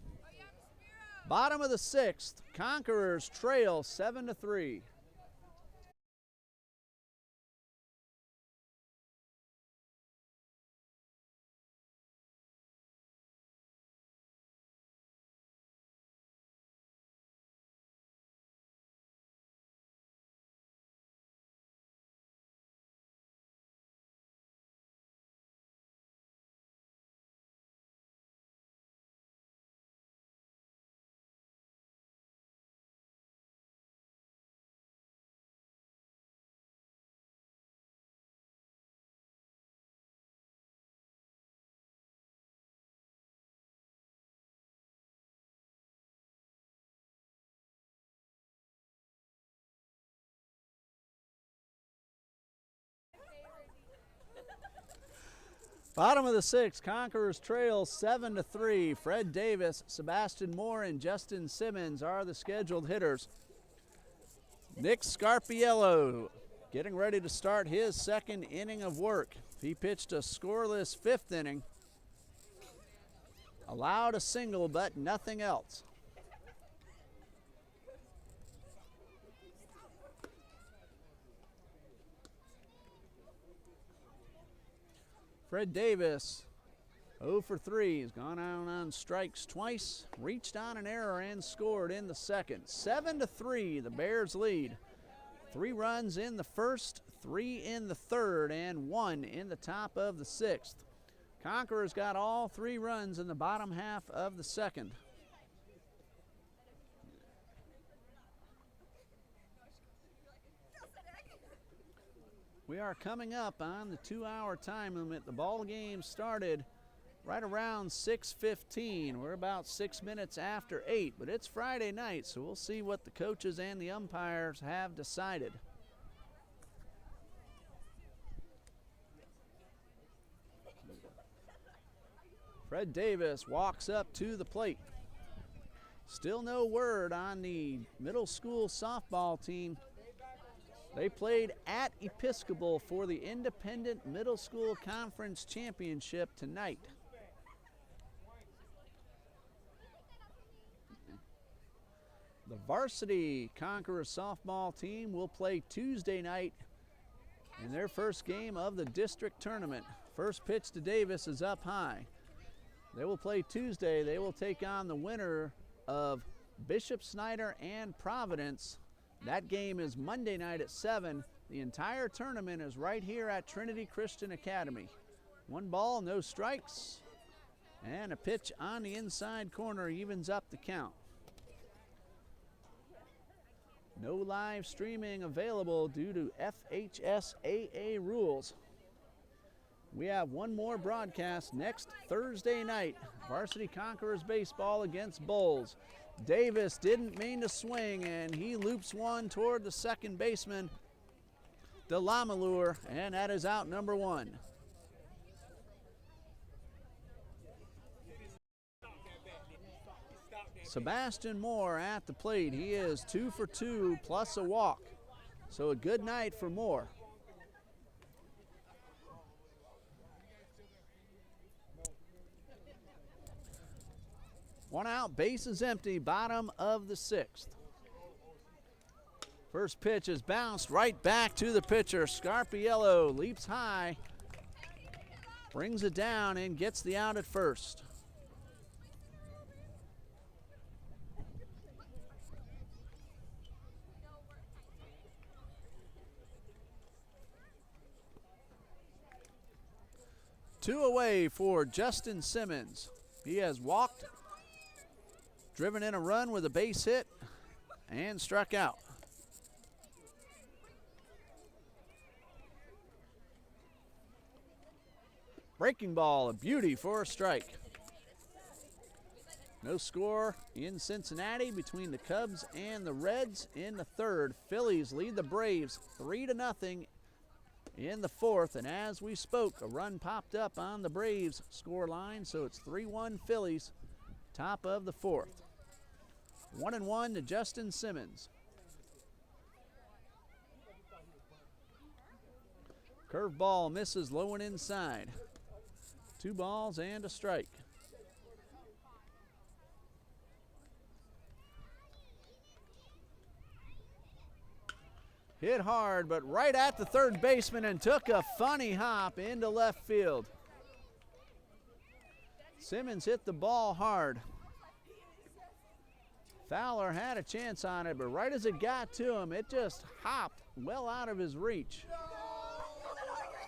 Bottom of the 6th, Conquerors trail 7-3. Bottom of the sixth, Conquerors trail 7-3. Fred Davis, Sebastian Moore, and Justin Simmons are the scheduled hitters. Nick Scarpiello getting ready to start his second inning of work. He pitched a scoreless fifth inning. Allowed a single, but nothing else. Fred Davis, 0 for 3. He's gone out on strikes twice, reached on an error and scored in the second. 7-3, the Bears lead. 3 runs in the first, 3 in the third, and 1 in the top of the sixth. Conquerors got all 3 runs in the bottom half of the second. We are coming up on the 2-hour time limit. The ball game started right around 6:15. We're about 6 minutes after 8, but it's Friday night, so we'll see what the coaches and the umpires have decided. Fred Davis walks up to the plate. Still no word on the middle school softball team. They played at Episcopal for the Independent Middle School Conference Championship tonight. The varsity Conquerors softball team will play Tuesday night in their first game of the district tournament. First pitch to Davis is up high. They will play Tuesday. They will take on the winner of Bishop Snyder and Providence. That game is Monday night at 7. The entire tournament is right here at Trinity Christian Academy. 1 ball, no strikes, and a pitch on the inside corner evens up the count. No live streaming available due to FHSAA rules. We have one more broadcast next Thursday night. Varsity Conquerors baseball against Bulls. Davis didn't mean to swing, and he loops one toward the second baseman, DeLamalure, and that is out number 1. Sebastian Moore at the plate. He is 2 for 2 plus a walk. So a good night for Moore. One out, base is empty, bottom of the 6th. First pitch is bounced right back to the pitcher. Scarpiello leaps high, brings it down, and gets the out at first. Two away for Justin Simmons. He has walked, driven in a run with a base hit, and struck out. Breaking ball, a beauty for a strike. No score in Cincinnati between the Cubs and the Reds in the third. Phillies lead the Braves 3-0 in the fourth, and as we spoke, a run popped up on the Braves score line, so it's 3-1 Phillies, top of the fourth. 1-1 to Justin Simmons. Curveball misses low and inside. 2 balls and a strike. Hit hard, but right at the third baseman, and took a funny hop into left field. Simmons hit the ball hard. Fowler had a chance on it, but right as it got to him, it just hopped well out of his reach.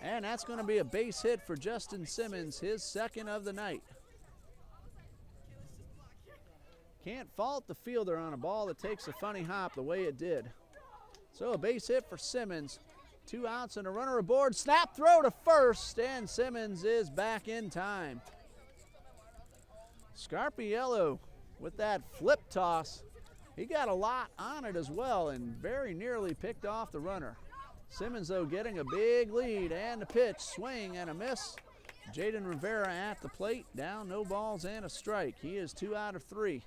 And that's going to be a base hit for Justin Simmons, his second of the night. Can't fault the fielder on a ball that takes a funny hop the way it did. So a base hit for Simmons. 2 outs and a runner aboard. Snap throw to first, and Simmons is back in time. Scarpiello with that flip toss. He got a lot on it as well and very nearly picked off the runner. Simmons, though, getting a big lead, and the pitch, swing and a miss Jaden Rivera at the plate, down, no balls and a strike. He is 2 out of 3.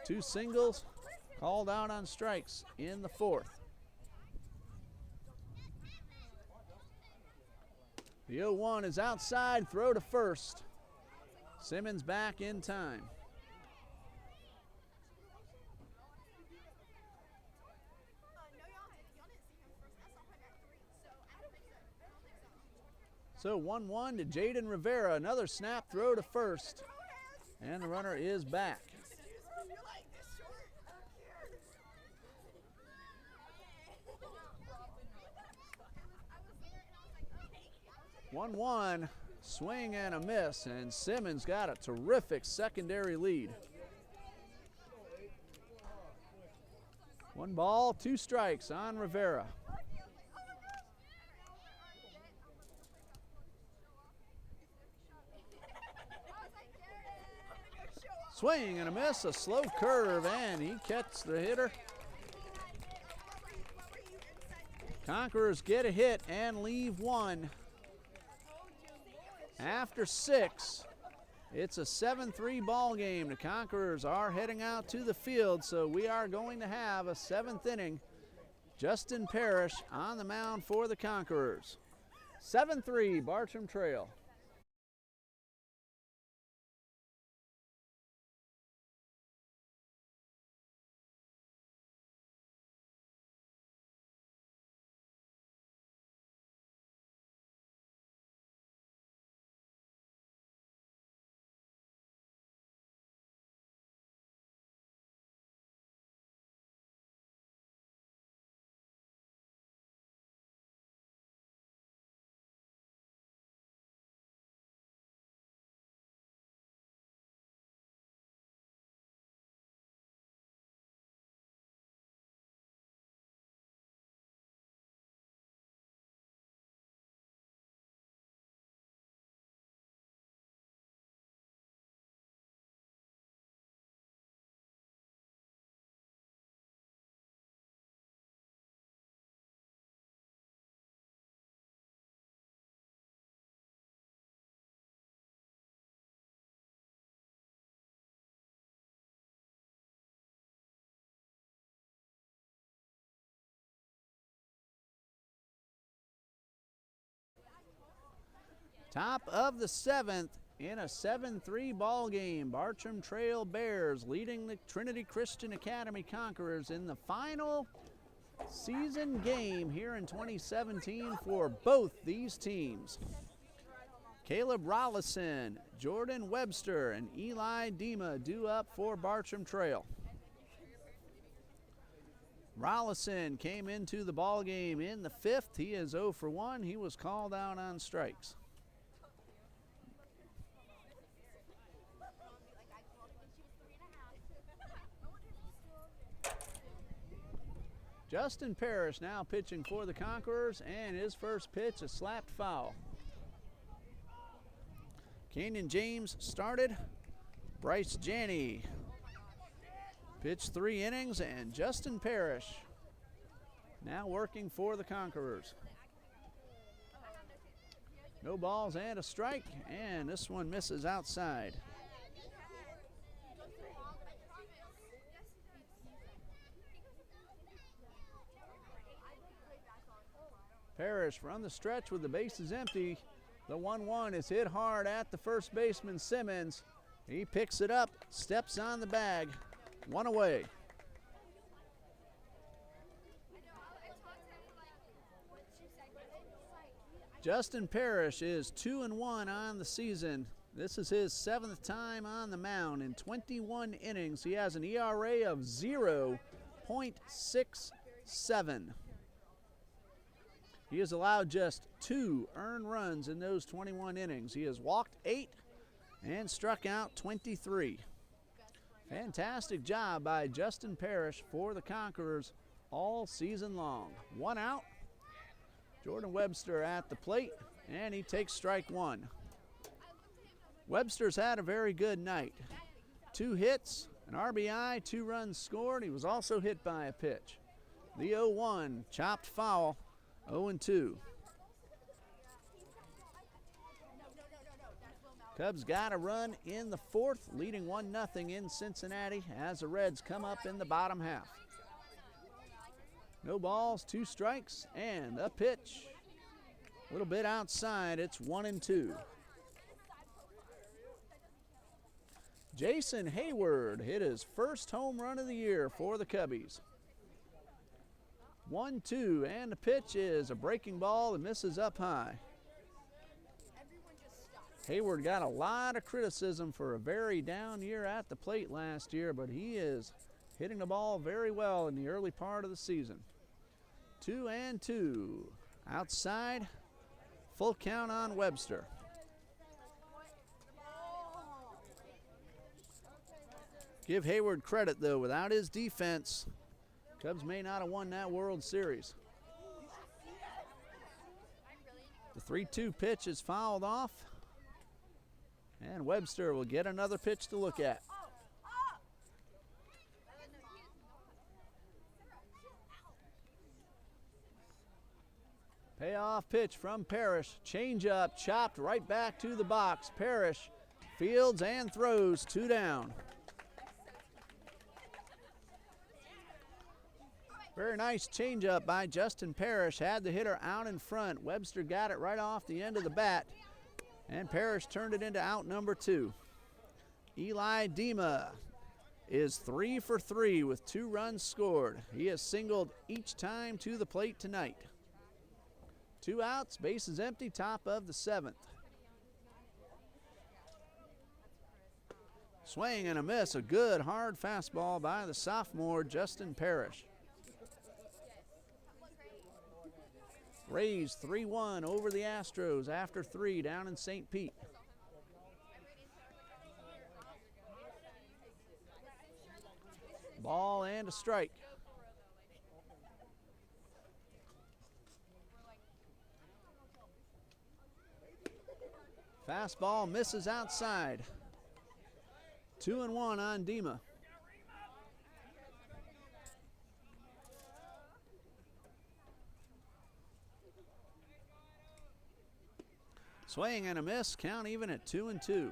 2 singles, called out on strikes in the 4th. The 0-1 is outside, throw to first. Simmons back in time. So 1-1 to Jaden Rivera. Another snap throw to first. And the runner is back. 1-1, swing and a miss, and Simmons got a terrific secondary lead. 1 ball, 2 strikes on Rivera. Swing and a miss, a slow curve, and he catches the hitter. Conquerors get a hit and leave 1. After 6, it's a 7-3 ball game. The Conquerors are heading out to the field, so we are going to have a 7th inning. Justin Parrish on the mound for the Conquerors. 7-3 Bartram Trail. Top of the 7th in a 7-3 ball game. Bartram Trail Bears leading the Trinity Christian Academy Conquerors in the final season game here in 2017 for both these teams. Caleb Rollison, Jordan Webster, and Eli Dima due up for Bartram Trail. Rollison came into the ball game in the 5th. He is 0 for 1. He was called out on strikes. Justin Parrish now pitching for the Conquerors, and his first pitch, a slapped foul. Kenyon James started. Bryce Janney pitched 3 innings, and Justin Parrish now working for the Conquerors. No balls and a strike, and this one misses outside. Parrish from the stretch with the bases empty. The 1-1 is hit hard at the first baseman, Simmons. He picks it up, steps on the bag, 1 away. Justin Parrish is 2-1 on the season. This is his 7th time on the mound in 21 innings. He has an ERA of 0.67. He has allowed just 2 earned runs in those 21 innings. He has walked 8 and struck out 23. Fantastic job by Justin Parrish for the Conquerors all season long. 1 out. Jordan Webster at the plate, and he takes strike 1. Webster's had a very good night. 2 hits, an RBI, 2 runs scored. He was also hit by a pitch. The 0-1, chopped foul. 0-2. Cubs got a run in the fourth, leading 1-0 in Cincinnati as the Reds come up in the bottom half. No balls, 2 strikes, and a pitch. A little bit outside, it's 1-2. Jason Hayward hit his first home run of the year for the Cubbies. 1-2, and the pitch is a breaking ball that misses up high. Hayward got a lot of criticism for a very down year at the plate last year, but he is hitting the ball very well in the early part of the season. 2-2. Outside, full count on Webster. Give Hayward credit, though. Without his defense, Cubs may not have won that World Series. The 3-2 pitch is fouled off, and Webster will get another pitch to look at. Payoff pitch from Parrish. Changeup chopped right back to the box. Parrish fields and throws, 2 down. Very nice changeup by Justin Parrish. Had the hitter out in front. Webster got it right off the end of the bat, and Parrish turned it into out number 2. Eli Dima is 3 for 3 with 2 runs scored. He has singled each time to the plate tonight. 2 outs, bases empty, top of the 7th. Swing and a miss, a good hard fastball by the sophomore Justin Parrish. Rays 3-1 over the Astros after 3 down in St. Pete. Ball and a strike. Fastball misses outside. 2-1 on Dima. Swing and a miss, count even at 2-2.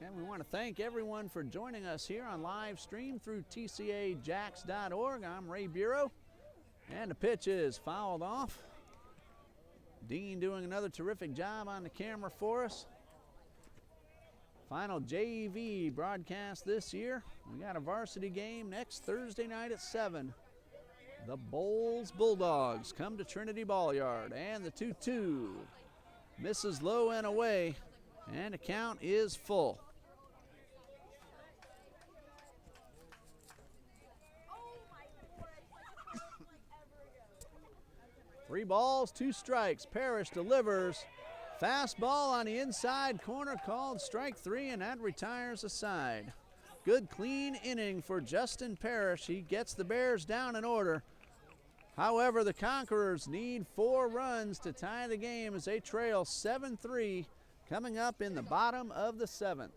And we want to thank everyone for joining us here on live stream through TCAJax.org. I'm Ray Bureau, and the pitch is fouled off. Dean doing another terrific job on the camera for us. Final JV broadcast this year. We got a varsity game next Thursday night at 7. The Bowles Bulldogs come to Trinity Ball Yard, and the 2-2 misses low and away, and the count is full. Three balls, 2 strikes. Parrish delivers. Fastball on the inside corner called strike 3, and that retires the side. Good clean inning for Justin Parrish. He gets the Bears down in order. However, the Conquerors need 4 runs to tie the game as they trail 7-3 coming up in the bottom of the 7th.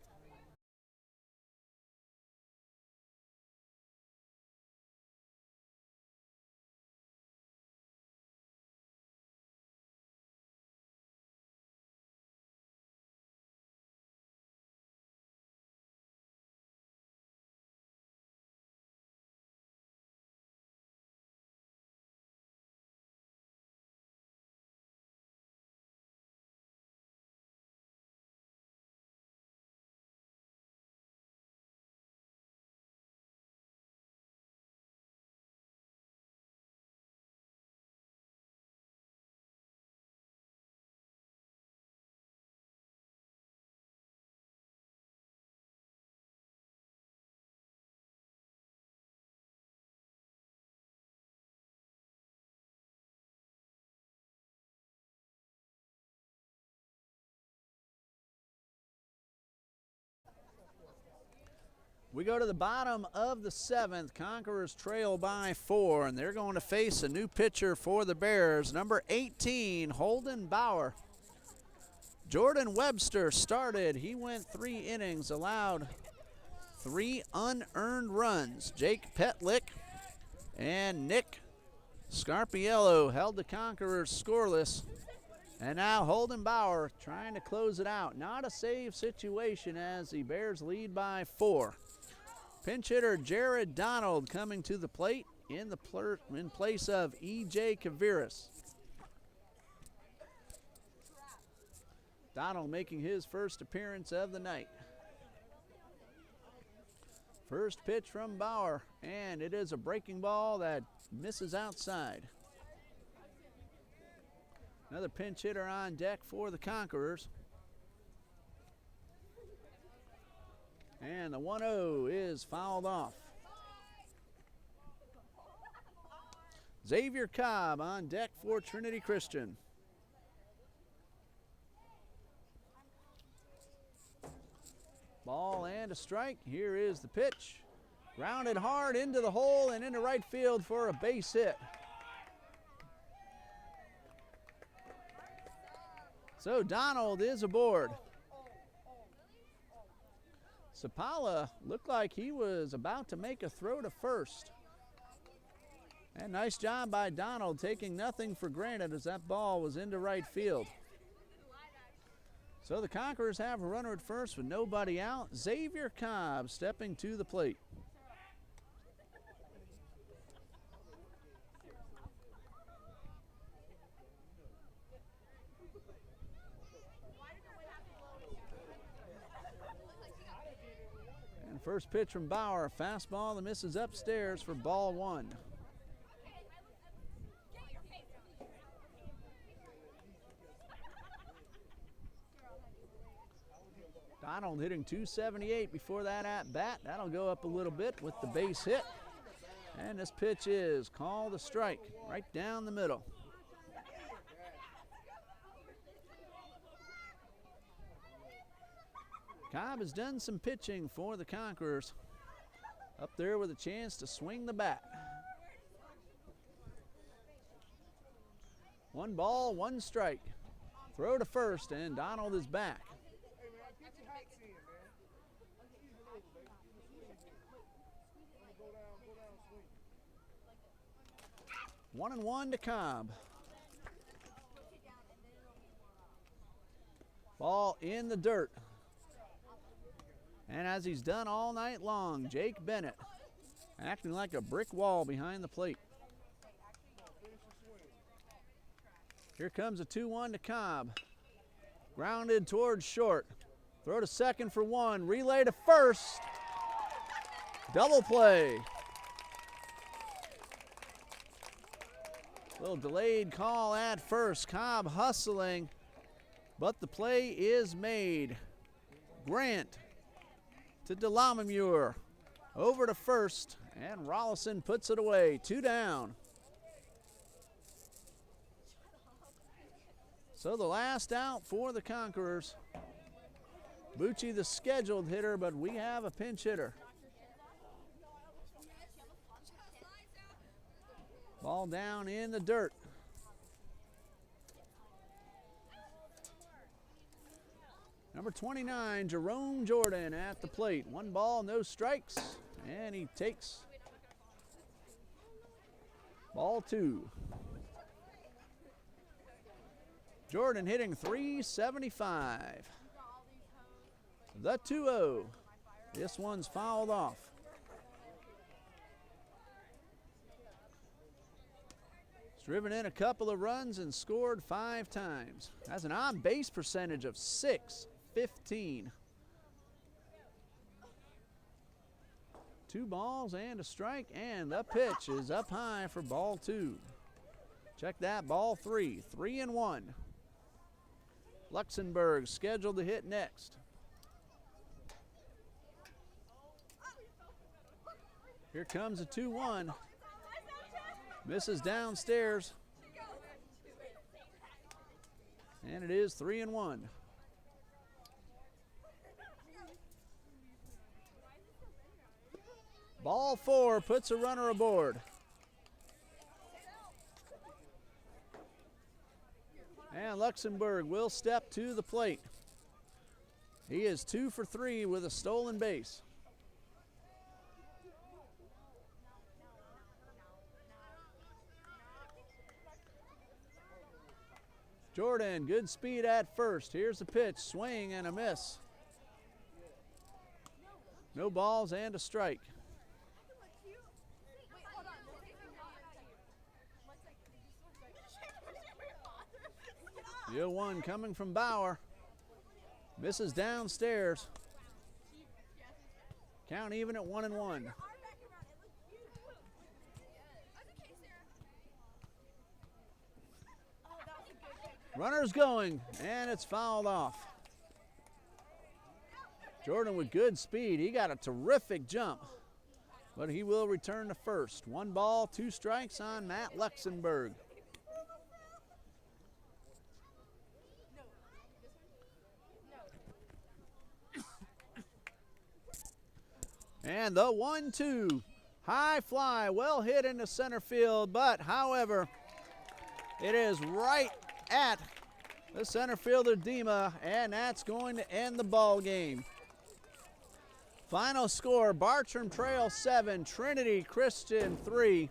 We go to the bottom of the 7th. Conquerors trail by 4, and they're going to face a new pitcher for the Bears, number 18, Holden Bauer. Jordan Webster started. He went 3 innings, allowed 3 unearned runs. Jake Petlick and Nick Scarpiello held the Conquerors scoreless. And now Holden Bauer trying to close it out. Not a save situation as the Bears lead by 4. Pinch hitter Jared Donald coming to the plate in place of E.J. Kaviris. Donald making his first appearance of the night. First pitch from Bauer, and it is a breaking ball that misses outside. Another pinch hitter on deck for the Conquerors. And the 1-0 is fouled off. Xavier Cobb on deck for Trinity Christian. Ball and a strike. Here is the pitch. Grounded hard into the hole and into right field for a base hit. So Donald is aboard. Sapala looked like he was about to make a throw to first. And nice job by Donald taking nothing for granted as that ball was into right field. So the Conquerors have a runner at first with nobody out. Xavier Cobb stepping to the plate. And first pitch from Bauer, fastball that misses upstairs for ball 1. Donald hitting .278 before that at bat. That'll go up a little bit with the base hit. And this pitch is called a strike right down the middle. Cobb has done some pitching for the Conquerors. Up there with a chance to swing the bat. 1 ball, 1 strike. Throw to first, and Donald is back. 1-1 to Cobb. Ball in the dirt. And as he's done all night long, Jake Bennett acting like a brick wall behind the plate. Here comes a 2-1 to Cobb. Grounded towards short. Throw to second for 1. Relay to first. Double play. Little delayed call at first. Cobb hustling, but the play is made. Grant to Delamamure. Over to first, and Rollison puts it away. 2 down. So the last out for the Conquerors. Bucci the scheduled hitter, but we have a pinch hitter. Ball down in the dirt. Number 29, Jerome Jordan at the plate. 1 ball, no strikes, and he takes ball 2. Jordan hitting .375. The 2-0. This one's fouled off. Driven in a couple of runs and scored 5 times. Has an on-base percentage of .615. 2 balls and a strike, and the pitch is up high for ball 2. Check that, ball 3, 3-1. Luxembourg scheduled to hit next. Here comes a 2-1. Misses downstairs. And it is 3-1. Ball 4 puts a runner aboard. And Luxembourg will step to the plate. He is 2 for 3 with a stolen base. Jordan, good speed at first. Here's the pitch, swing and a miss. No balls and a strike. 0-1 coming from Bauer. Misses downstairs. Count even at 1-1. Runner's going, and it's fouled off. Jordan with good speed. He got a terrific jump, but he will return to first. 1 ball, 2 strikes on Matt Luxembourg. And the 1-2. High fly, well hit into center field, but however, it is right at the center fielder Dima, and that's going to end the ball game. Final score, Bartram Trail 7, Trinity Christian 3.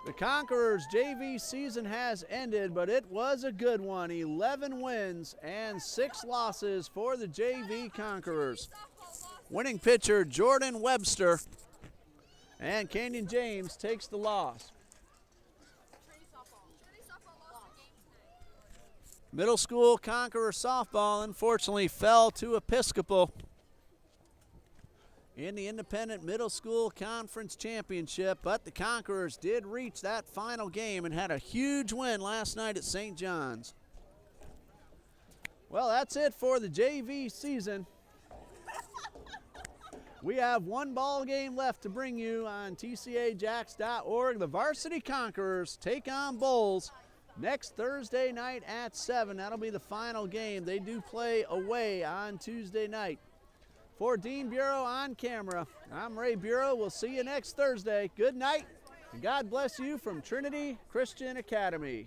The Conquerors JV season has ended, but it was a good one. 11 wins and 6 losses for the JV Conquerors. Winning pitcher Jordan Webster, and Canyon James takes the loss. Middle school Conqueror softball unfortunately fell to Episcopal in the Independent Middle School Conference Championship, but the Conquerors did reach that final game and had a huge win last night at St. John's. Well, that's it for the JV season. We have 1 ball game left to bring you on TCAJax.org. The Varsity Conquerors take on Bowles next Thursday night at 7. That'll be the final game. They do play away on Tuesday night. For Dean Bureau on camera, I'm Ray Bureau. We'll see you next Thursday. Good night, and God bless you from Trinity Christian Academy.